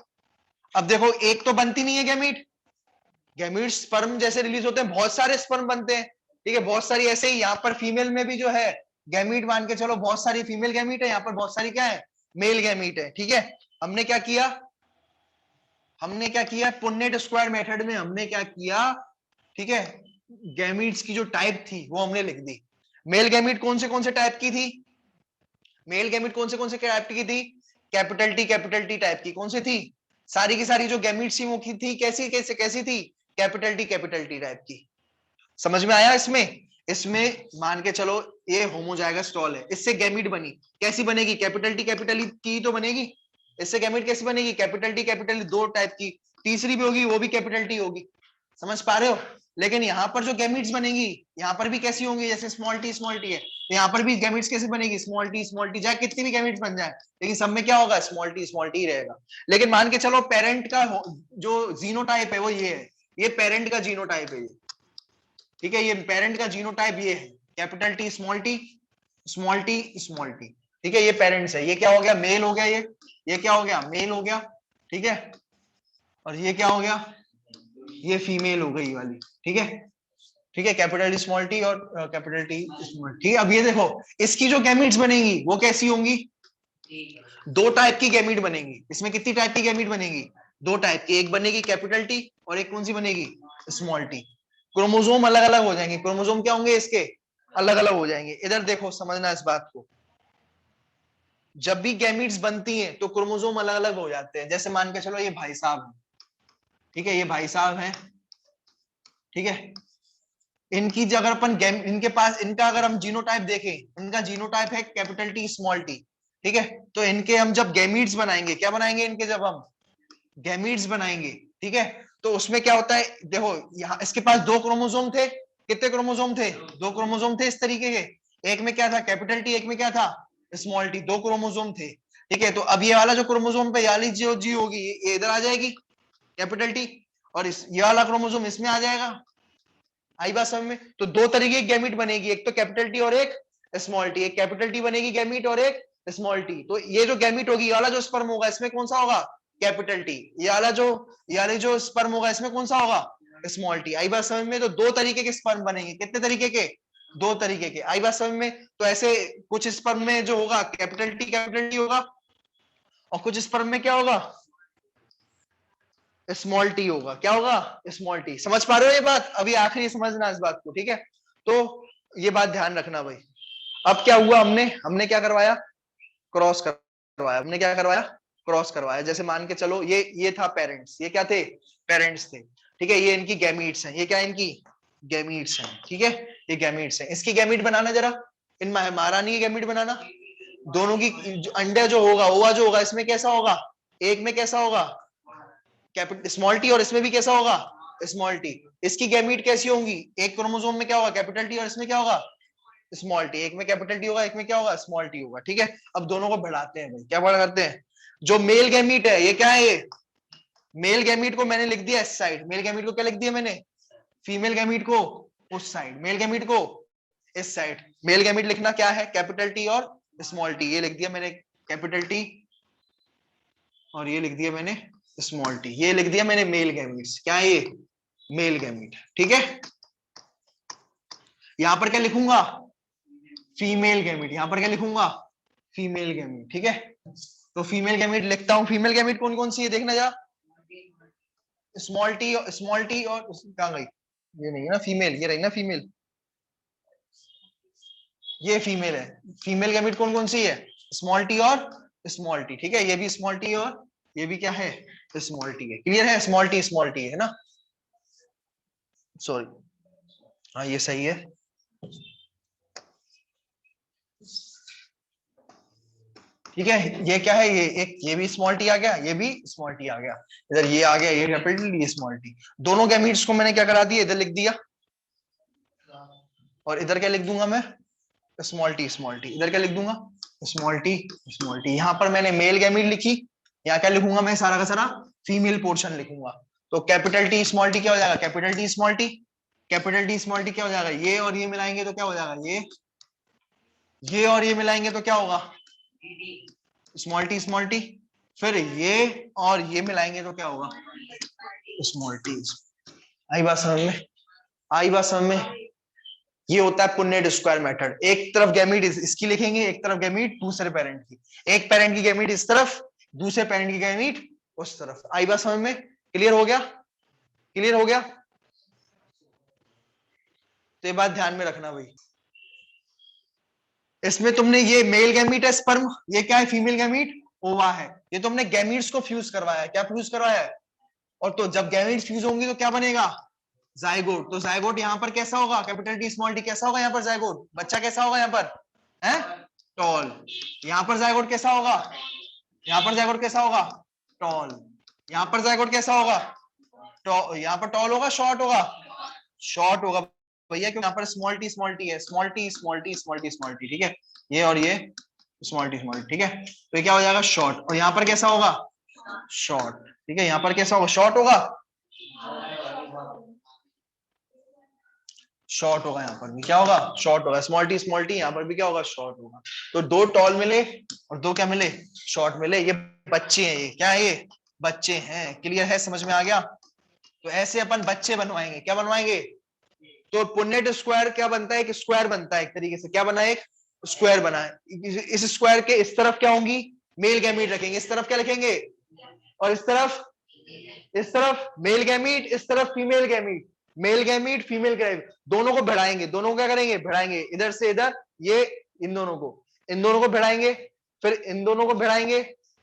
अब देखो एक तो बनती नहीं है गैमीट, गैमीट्स स्पर्म जैसे रिलीज होते हैं, बहुत सारे स्पर्म बनते हैं, ठीक है, बहुत सारी, ऐसे ही यहाँ पर फीमेल में भी जो है गैमीट, मान के चलो बहुत सारी फीमेल गैमीट है, यहाँ पर बहुत सारी क्या है, मेल गैमीट है, ठीक है। हमने क्या किया, हमने क्या किया, पुन्नेट स्क्वायर मेथड में हमने क्या किया, ठीक है, गैमीट्स की जो टाइप थी वो हमने लिख दी। मेल गैमीट कौन से टाइप की थी, मेल गैमीट कौन से टाइप की थी, कैपिटल टी टाइप की, कौन सी थी, सारी की सारी जो गैमीट्स थी वो थी कैसी थी, कैपिटल टी टाइप की, समझ में आया? इसमें इसमें मान के चलो ये होमोजाइगस स्टॉल है, इससे गैमीट बनी, कैसी बनेगी? कैपिटल टी तो बनेगी। इससे गैमीट कैसी बनेगी? कैपिटल टी, दो टाइप की, तीसरी भी होगी, वो भी कैपिटल टी होगी। समझ पा रहे हो? लेकिन यहाँ पर जो गैमीट्स बनेगी यहाँ पर भी कैसी होंगी? जैसे स्मॉल टी है, तो यहाँ पर भी गैमीट्स कैसे बनेगी? स्मॉल टी, चाहे कितनी भी गैमीट्स बन जाए, लेकिन सब में क्या होगा? स्मॉल टी रहेगा। लेकिन मान के चलो पेरेंट का जो जीनोटाइप है वो ये है, ये पेरेंट का जीनोटाइप है ये, ठीक है, ये पेरेंट का जीनोटाइप ये है, capital T small T small T small T, ठीक है, ये पेरेंट्स है। ये क्या हो गया? मेल हो गया। ये क्या हो गया? मेल हो गया, ठीक है। और ये क्या हो गया? ये फीमेल हो गई वाली, ठीक है, ठीक है, कैपिटल टी स्मॉल टी और कैपिटल टी स्मॉल, ठीक है। अब ये देखो, इसकी जो गैमीट्स बनेगी वो कैसी होंगी? दो टाइप की गैमीट बनेगी। इसमें कितनी टाइप की गैमीट बनेगी? दो टाइप की, एक बनेगी कैपिटल टी और एक कौन सी बनेगी? Small T. क्रोमोसोम अलग अलग हो जाएंगे, क्रोमोसोम क्या होंगे इसके? अलग अलग हो जाएंगे। इधर देखो, समझना इस बात को, जब भी गैमीट्स बनती हैं तो क्रोमोसोम अलग अलग हो जाते हैं। जैसे मान के चलो ये भाई साहब है, ठीक है, ये भाई साहब है, ठीक है, इनकी अगर अपन इनके पास इनका अगर हम जीनोटाइप देखें, इनका जीनोटाइप है कैपिटल टी स्मॉल टी, ठीक है। तो इनके हम जब गैमीट्स बनाएंगे, क्या बनाएंगे इनके? जब हम गैमीट्स बनाएंगे, ठीक है, तो उसमें क्या होता है? देखो यहाँ इसके पास दो क्रोमोसोम थे, कितने क्रोमोसोम थे? दो क्रोमोसोम थे इस तरीके के, एक में क्या था? कैपिटल टी, एक में क्या था? स्मॉल टी, दो क्रोमोसोम थे, ठीक है। तो अब ये वाला जो क्रोमोसोम पे याली जो जी होगी ये इधर आ जाएगी कैपिटल टी, और ये वाला क्रोमोसोम इसमें आ जाएगा। आई बात समझ में? तो दो तरीके की गैमीट बनेगी, एक तो कैपिटल टी और एक स्मॉल टी, एक कैपिटल टी बनेगी गैमीट और एक स्मॉल टी। तो ये जो गैमीट होगी, ये वाला जो स्पर्म होगा इसमें कौन सा होगा? Capital T. ये वाला जो स्पर्म होगा इसमें कौन सा होगा? Small T. आई बात समझ में? तो दो तरीके के स्पर्म बनेंगे, कितने तरीके के? दो तरीके के। आई बात समझ में? तो ऐसे कुछ स्पर्म में जो होगा कैपिटल टी होगा, और कुछ स्पर्म में क्या होगा? स्मॉल टी होगा। क्या होगा? Small T. समझ पा रहे हो ये बात? अभी आखिरी समझना इस बात को, ठीक है। तो ये बात ध्यान रखना भाई। अब क्या हुआ? हमने क्या करवाया? क्रॉस करवाया। हमने क्या करवाया? क्रॉस करवाया। जैसे मान के चलो ये था पेरेंट्स, ये क्या थे? पेरेंट्स थे, ठीक है। ये इनकी गैमीट्स हैं, ये क्या है? इनकी गैमीट्स हैं, ठीक है, ये गैमीट्स हैं। इसकी गैमीट बनाना जरा, इन महारानी की गैमीट बनाना। दोनों की अंडा जो होगा, ओवा जो होगा, इसमें कैसा होगा? एक में कैसा होगा? कैपिटल स्मॉल टी, और इसमें भी कैसा होगा? Small T. इसकी गैमीट कैसी होंगी? एक क्रोमोसोम में क्या होगा? कैपिटल टी, और इसमें क्या होगा? Small T. एक में कैपिटल टी होगा, एक में क्या होगा? स्मॉल टी होगा, ठीक है। अब दोनों को बढ़ाते हैं भाई, क्या बढ़ा करते हैं? जो मेल गैमीट है ये क्या है? ये मेल गैमीट को मैंने लिख दिया इस साइड, मेल गैमीट को क्या लिख दिया मैंने? फीमेल गैमीट को उस साइड, मेल गैमीट को इस साइड। मेल गैमीट लिखना क्या है? कैपिटल टी और स्मॉल टी। ये लिख दिया मैंने कैपिटल टी, और ये लिख दिया मैंने स्मॉल टी। ये लिख दिया मैंने मेल गैमीट्स। क्या है ये? मेल गैमीट, ठीक है। यहां पर क्या लिखूंगा? Female gamete. यहां पर क्या लिखूंगा? फीमेल गैमीट, ठीक है। तो फीमेल गैमीट लिखता हूं। फीमेल गैमीट कौन कौन सी है देखना जा। स्मॉल टी और कहां गई? ये नहीं है ना फीमेल, ये रही ना फीमेल, ये फीमेल है। फीमेल गैमीट कौन कौन सी है? स्मॉल टी और स्मॉल टी, ठीक है। ये भी स्मॉल टी और ये भी क्या है? स्मॉल टी है। क्लियर है? स्मॉल टी है ना, सॉरी, हाँ ये सही है। ठीक है, ये क्या है? ये एक, ये भी स्मॉल टी आ गया, ये भी स्मॉल टी आ गया। इधर ये आ गया, ये कैपिटल, ये स्मॉल टी। दोनों गैमीट्स को मैंने क्या करा दिया? इधर लिख दिया, और इधर क्या लिख दूंगा मैं? स्मॉल टी इधर क्या लिख दूंगा? Small T. यहाँ पर मैंने मेल गैमीट लिखी, यहाँ क्या लिखूंगा मैं? सारा का सारा फीमेल पोर्शन लिखूंगा। तो कैपिटल टी स्मॉल टी क्या हो जाएगा? कैपिटल टी स्मॉल टी क्या हो जाएगा? ये और ये मिलाएंगे तो क्या हो जाएगा? ये और ये मिलाएंगे तो क्या होगा? Small T. फिर ये और ये मिलाएंगे तो क्या होगा? Small T. आई बात समझ में? आई बात समझ में? ये होता है पुन्नेट स्क्वायर मेथड। एक तरफ गैमीट इसकी लिखेंगे, एक तरफ गैमीट दूसरे पेरेंट की, एक पेरेंट की गैमीट इस तरफ, दूसरे पेरेंट की गैमीट उस तरफ। आई बात समझ में? क्लियर हो गया? क्लियर हो गया? तो ये बात ध्यान में रखना भाई। इसमें तुमने ये मेल गैमीट है स्पर्म, ये क्या है? फीमेल गैमीट ओवा है। ये तुमने गैमीट्स को फ्यूज करवाया है। क्या फ्यूज करवाया है? और तो जब गैमीट्स फ्यूज होंगी तो क्या बनेगा? जाइगोट। तो जाइगोट यहाँ पर कैसा होगा, कैपिटल टी स्मॉल टी कैसा होगा यहाँ पर, जाइगोट बच्चा कैसा होगा यहाँ पर, है टॉल। यहाँ पर जाइगोट कैसा होगा, यहाँ पर जाइगोट कैसा होगा, टॉल। यहाँ पर जाइगोट कैसा होगा, यहाँ पर टॉल होगा, शॉर्ट होगा, शॉर्ट होगा भैया, क्योंकि यहाँ पर स्मॉल टी है, small T small T small T small T, ठीक है, ये और ये स्मॉल टी, ठीक है। तो ये क्या हो जाएगा, शॉर्ट। और यहाँ पर कैसा होगा, शॉर्ट, ठीक है, यहाँ पर कैसा होगा, शॉर्ट होगा, शॉर्ट होगा, यहाँ पर भी क्या होगा, शॉर्ट होगा, स्मॉल टी यहाँ पर भी क्या होगा, शॉर्ट होगा। तो दो टॉल मिले और दो क्या मिले, शॉर्ट मिले। ये बच्चे हैं, ये क्या है, ये बच्चे हैं। क्लियर है, समझ में आ गया। तो ऐसे अपन बच्चे बनवाएंगे, क्या बनवाएंगे। तो पुन्नेट स्क्वायर क्या बनता है, एक स्क्वायर बनता है, एक तरीके से क्या बना है, एक स्क्वायर बना है। इस स्क्वायर के इस तरफ क्या होंगी, मेल गैमीट रखेंगे, इस तरफ क्या लिखेंगे, और इस तरफ मेल गैमीट, इस तरफ female gamete, male gamete female gamete, दोनों को भिड़ाएंगे, दोनों को क्या करेंगे, भिड़ाएंगे, इधर से इधर, ये इन दोनों को भिड़ाएंगे, फिर इन दोनों को भिड़ाएंगे,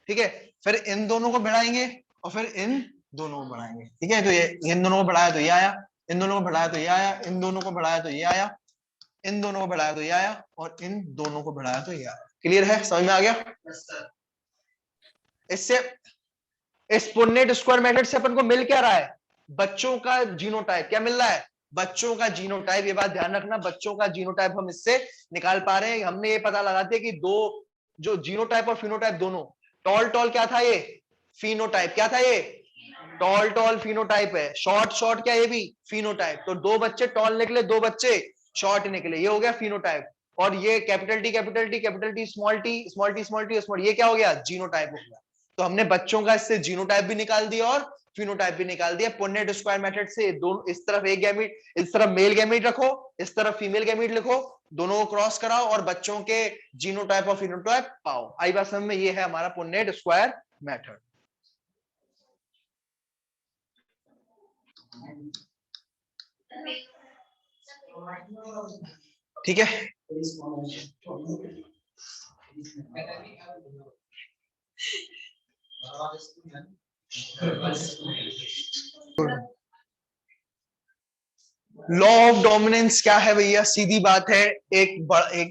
ठीक है, फिर इन दोनों को भिड़ाएंगे, और फिर इन दोनों को बढ़ाएंगे, ठीक है। तो ये इन दोनों को बढ़ाया तो ये आया, इन दोनों को बढ़ाया तो ये आया, इन दोनों को बढ़ाया तो ये आया, इन दोनों को बढ़ाया तो ये आया, और इन दोनों को बढ़ाया तो ये आया। क्लियर है, समझ में आ गया। इससे इस पुन्नेट स्क्वायर मेथड से अपन को मिल क्या रहा है, बच्चों का जीनोटाइप। क्या मिल रहा है, बच्चों का जीनोटाइप। ये बात ध्यान रखना, बच्चों का जीनोटाइप हम इससे निकाल पा रहे हैं। हमने ये पता लगा दिया कि दो जो जीनोटाइप और फिनोटाइप दोनों, टॉल टॉल क्या था, ये फिनोटाइप, क्या था ये टॉल टॉल फिनोटाइप है, शॉर्ट शॉर्ट क्या ये भी फिनोटाइप। तो दो बच्चे टॉल निकले, दो बच्चे शॉर्ट निकले, ये हो गया फिनोटाइप। और ये capital T capital T capital T small T small T small T small, ये क्या हो गया, जीनोटाइप हो गया। तो हमने बच्चों का इससे जीनोटाइप भी निकाल दिया और फिनोटाइप भी निकाल दिया पुन्नेट स्क्वायर मेथड से। दोनों इस तरफ एक गैमीट, इस तरफ मेल गैमीट रखो, इस तरफ फीमेल गैमीट लिखो, दोनों को क्रॉस कराओ और बच्चों के जीनोटाइप और फिनोटाइप पाओ। आई बात समझ में, ये है हमारा पुन्नेट स्क्वायर मेथड। ठीक है, लॉ ऑफ डोमिनेंस क्या है भैया, सीधी बात है, एक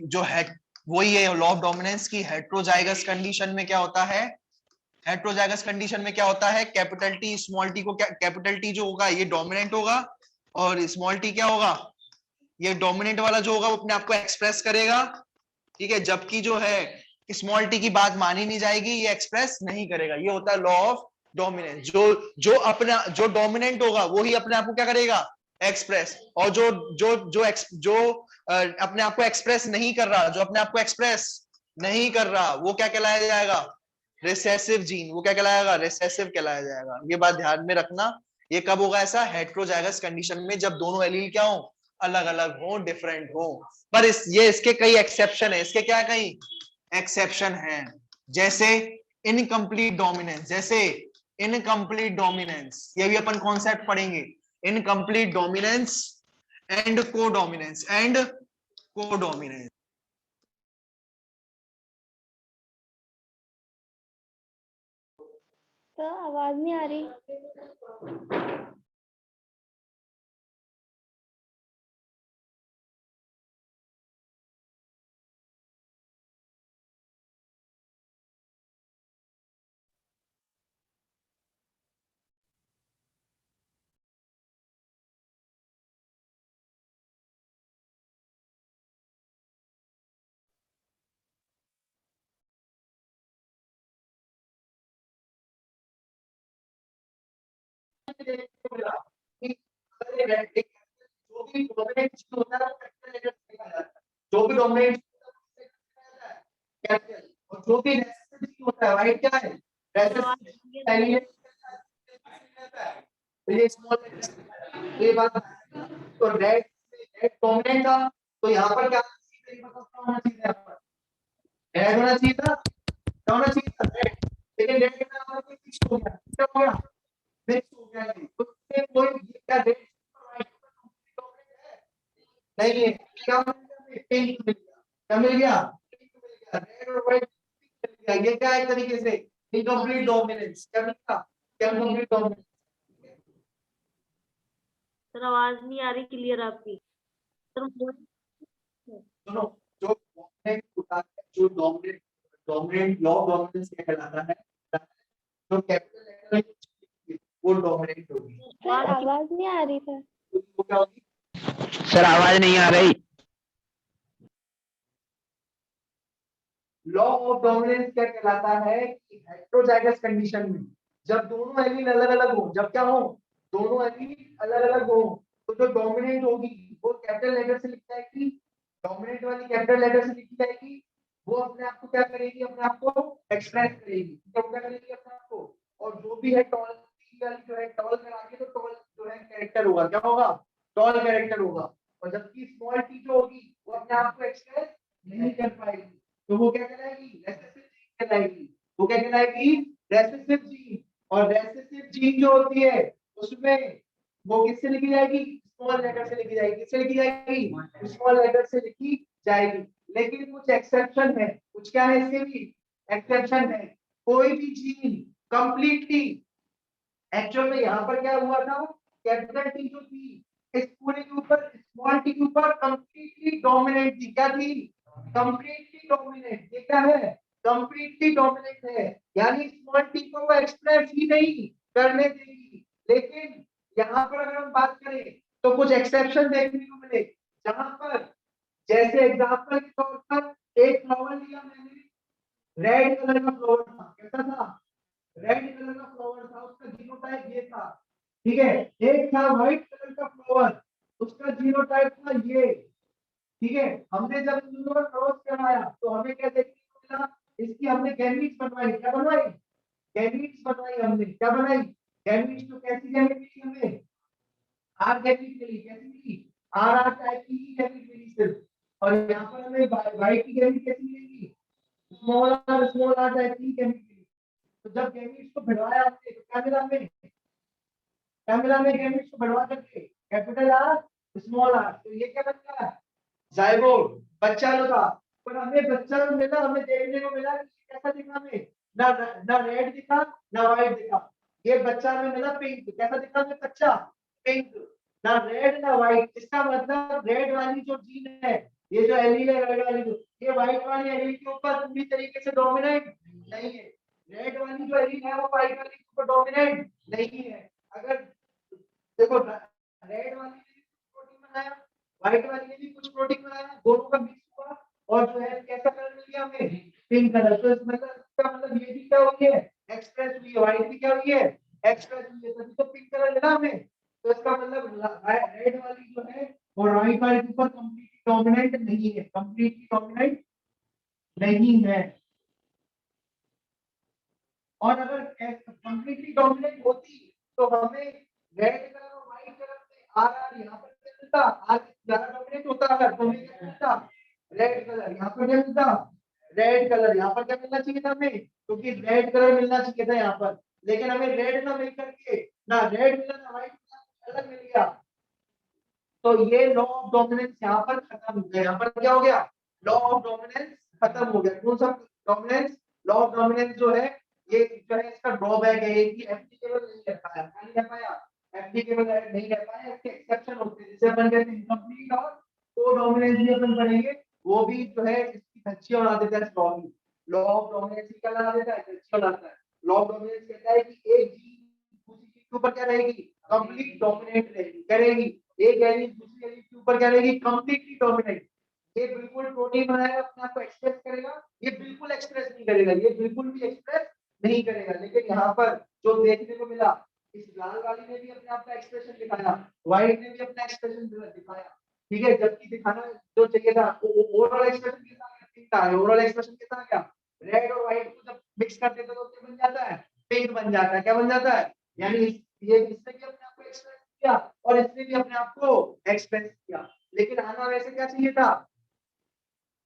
जो है वही है लॉ ऑफ डोमिनेंस की। हेट्रोजाइगस कंडीशन में क्या होता है, हेट्रोजाइगस कंडीशन में क्या होता है, कैपिटल टी स्मॉल टी को, कैपिटल टी जो होगा ये डोमिनेंट होगा, और स्मॉल टी क्या होगा, ये डोमिनेंट वाला जो होगा वो अपने आप को एक्सप्रेस करेगा, ठीक है। जबकि जो है स्मॉल टी की बात मानी नहीं जाएगी, ये एक्सप्रेस नहीं करेगा। ये होता है लॉ ऑफ डोमिनेंस। जो डोमिनेंट होगा वो ही अपने आप को क्या करेगा, एक्सप्रेस। और जो अपने आप को एक्सप्रेस नहीं कर रहा, जो अपने आप को एक्सप्रेस नहीं कर रहा, वो क्या कहलाया जाएगा, रिसेसिव जीन। वो क्या कहलाएगा, रिसेसिव कहलाया जाएगा। ये बात ध्यान में रखना। ये कब होगा ऐसा, हेट्रोजाइगस कंडीशन में, जब दोनों एलील क्या हो, अलग अलग हो, डिफरेंट हो। पर ये इसके कई एक्सेप्शन है, इसके क्या कई एक्सेप्शन है, जैसे इनकम्प्लीट डोमिनेंस, जैसे इनकम्प्लीट डोमिनेंस, ये भी अपन कॉन्सेप्ट पढ़ेंगे, incomplete dominance and codominance, and codominance. तो आवाज नहीं आ रही। जो भी डोमिनेट और जो भी होता है, राइट क्या है, ये स्मॉल, ये बात। तो रेड डोमिनेंट था, तो यहाँ पर क्या होना चाहिए, रेड होना चाहिए था, क्या होना चाहिए था, रेड। लेकिन रेड के नाम पर मिक्स हो गया, क्या हो गया, मिक्स हो गया। तो इसमें कोई क्या रेड नहीं है, क्या पिंक मिल गया, क्या मिल गया, रेड और व्हाइट मिल गया। ये क्या है, तरीके से इनकम्प्लीट डोमिनेंस। क्या मिला, इनकम्प्लीट डोमिनेंस। सर आवाज नहीं आ रही क्लियर आपकी। सर सुनो, जो डोमिनेंट होता है, जो डोमिनेंट लॉ ऑफ डोमिनेंस क्या कहलाता है, जो कैपिटल लेटर है वो डोमिनेंट होगी। सर आवाज नहीं आ रही सर। तो वो क्या होगी? सर आवाज नहीं आ रही। लॉ ऑफ डोमिनेंस क्या कहलाता है कि हेटेरोजाइगस कंडीशन में जब दोनों एलील अलग अलग हो, जब क्या हो, दोनों एलील अलग अलग हो, तो जो डोमिनेंट होगी वो कैपिटल लेटर से लिख जाएगी, डोमिनेंट वाली कैपिटल लेटर से लिखी जाएगी, वो अपने आप को क्या करेगी, अपने आप को एक्सप्रेस करेगी, क्या करेगी अपने आप को। और जो भी है टॉल वाली जो है टॉल करा के, तो टॉल जो है कैरेक्टर होगा, क्या होगा, टॉल कैरेक्टर होगा। और जबकि स्मॉल टी जो होगी वो अपने आप को एक्सप्रेस नहीं कर पाएगी, तो वो क्या कहलाएगी, रेसेसिव जीन कहलाएगी। वो क्या कहलाएगी, रेसेसिव जीन। और रेसेसिव जीन जो होती है उसमें वो किससे लिखी जाएगी, स्मॉल लेटर से लिखी जाएगी। किससे लिखी जाएगी, स्मॉल लेटर से लिखी जाएगी। लेकिन कुछ एक्सेप्शन है, कुछ क्या है, इसके भी एक्सेप्शन है। कोई भी जीन कंप्लीटली, एक्चुअल में यहाँ पर क्या हुआ था, कैपिटल टी जो थी इस पूरे के ऊपर, स्मॉल टी के ऊपर कंप्लीटली डोमिनेंट थी। क्या थी, कंप्लीटली डोमिनेंट। ये क्या है, कंप्लीटली डोमिनेंट है, यानी स्मॉल टी को वो एक्सप्रेस ही नहीं करने देगी। लेकिन यहाँ पर अगर हम बात करें तो कुछ एक्सेप्शन देखने को मिले, जहां पर जैसे एग्जांपल के तौर पर एक फ्लावर लिया मैंने, रेड कलर का फ्लावर था। कैसा था, रेड कलर का फ्लावर था, उसका जीनोटाइप ये था, ठीक है। एक था व्हाइट कलर का फ्लावर, उसका जीनोटाइप था ये, ठीक है। हमने जब इन दोनों का क्रॉस कराया तो हमें क्या देखने को मिला, इसकी हमने गैमीट्स बनवाई। क्या बनवाई, गैमीट्स बनवाई हमने। क्या बनाई, गैमीट्स। तो कैसी गैमीट मिली हमें, आर गैमीट मिली। कैसी मिली, आर आर टाइप की ही गैमीट मिली सिर्फ। और यहाँ पर हमें व्हाइट की गैमीट कैसी मिलेगी, स्मॉल आर टाइप की गैमीट मिली। तो जब गैमीट्स को भिड़वाया हमने तो क्या मिला हमें, क्या मिला हमें, गैमीट्स को भिड़वा करके कैपिटल आर स्मॉल आर। तो ये क्या बन गया, जाइगोट, बच्चा जो था। पर हमें बच्चा जो मिला, हमें देखने को मिला कि कैसा दिखा हमें, ना ना रेड दिखा ना व्हाइट दिखा। ये बच्चा हमें मिला पिंक। कैसा दिखा हमें बच्चा, पिंक, ना रेड ना व्हाइट। इसका मतलब रेड वाली जो जीन है, ये जो एलील है रेड वाली, जो ये व्हाइट वाली एलील के ऊपर पूरी तरीके से डोमिनेट नहीं है। रेड वाली जो एलील है वो व्हाइट वाली के ऊपर डोमिनेट नहीं है। अगर देखो, रेड वाली ने भी प्रोटीन बनाया, व्हाइट वाली ने भी कुछ प्रोटीन बनाया, दोनों का मिक्स हुआ और जो है कैसा कलर मिल गया हमें, पिंक कलर। तो इसका मतलब ये भी क्या हुई है, एक्सप्रेस हुई है। व्हाइट भी क्या हुई है, एक्सप्रेस हुई है, तभी तो पिंक कलर मिला हमें। तो इसका मतलब रेड वाली जो है और व्हाइट वाली के ऊपर कंप्लीटली डोमिनेंट नहीं है, कंप्लीटली डोमिनेंट नहीं है। और अगर कंप्लीटली डोमिनेंट होती तो हमें रेड कलर और व्हाइट कलर में आर आर यहाँ पर क्या मिलता, आर ज्यादा डोमिनेट होता अगर तो हमें क्या मिलता, रेड कलर। यहाँ पर क्या मिलता, रेड कलर। यहाँ पर क्या मिलना चाहिए था हमें, क्योंकि रेड कलर मिलना चाहिए था यहाँ पर, लेकिन हमें रेड ना मिल करके, ना रेड मिला ना व्हाइट मिला, अलग मिल गया। तो ये लॉ ऑफ डोमिनेंस यहाँ पर खत्म हो गया। यहाँ पर क्या हो गया, लॉ ऑफ डोमिनेंस खत्म हो गया। कौन सा डोमिनेंस, लॉ ऑफ डोमिनेंस जो है, ये जो है इसका ड्रॉबैक है कि एप्लीकेबल नहीं कर पाया। नहीं रह पाया, एप्लीकेबल नहीं रह पाया। इसके एक्सेप्शन होते हैं, जैसे अपन कहते हैं इनकम्प्लीट और को डोमिनेंस भी अपन पढ़ेंगे, वो भी जो है इसकी धज्जी उड़ा देता है। लॉ की, लॉ ऑफ डोमिनेंस क्या ला देता है, धज्जी उड़ाता है। लॉ ऑफ डोमिनेंस कहता है कि एक जीन दूसरी चीज के ऊपर क्या रहेगी, कंप्लीट डोमिनेट रहेगी, करेगी। एक एलिमेंट दूसरी एलिमेंट के ऊपर क्या रहेगी, कंप्लीटली डोमिनेट। ये बिल्कुल प्रोटीन बनाएगा, अपने आप को एक्सप्रेस करेगा, ये बिल्कुल एक्सप्रेस नहीं करेगा, ये बिल्कुल भी एक्सप्रेस नहीं करेगा। लेकिन यहाँ पर जो देखने को मिला, इस लाल वाली ने भी अपने आप का एक्सप्रेशन दिखाया, व्हाइट ने भी अपना एक्सप्रेशन दिखाया, ठीक है। जबकि दिखाना जो चाहिए था ओवरऑल एक्सप्रेशन कैसा आ गया, ओवरऑल एक्सप्रेशन कैसा आ गया, रेड और व्हाइट को जब मिक्स कर देते तो क्या बन जाता है, पिंक बन जाता है। क्या बन जाता है, यानी ये इसने भी अपने आप को एक्सप्रेस किया और इसने भी अपने आप को एक्सप्रेस किया। लेकिन आना वैसे क्या चाहिए था,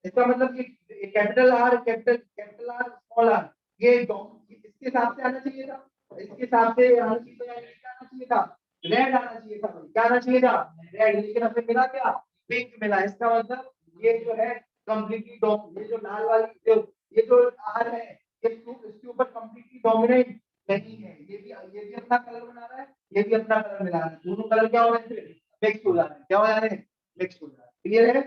इसका मतलब कि capital R capital R small R, ये इसके हिसाब से आना चाहिए था, इसके हिसाब से आना चाहिए था, यानी क्या आना चाहिए था, रेड आना चाहिए था। क्या आना चाहिए था, रेड। लेकिन हमें मिला क्या, पिंक मिला। इसका मतलब ये जो है कंप्लीटली, ये जो लाल वाली जो ये जो आर है, ये इसके ऊपर कंप्लीटली डोमिनेट नहीं है। ये भी अपना कलर बना रहा है, ये भी अपना कलर मिला रहा है। दोनों कलर क्या हो रहे हैं, मिक्स हो जा रहे हैं, क्या हो जा रहे हैं, मिक्स हो जा रहे हैं, क्लियर है।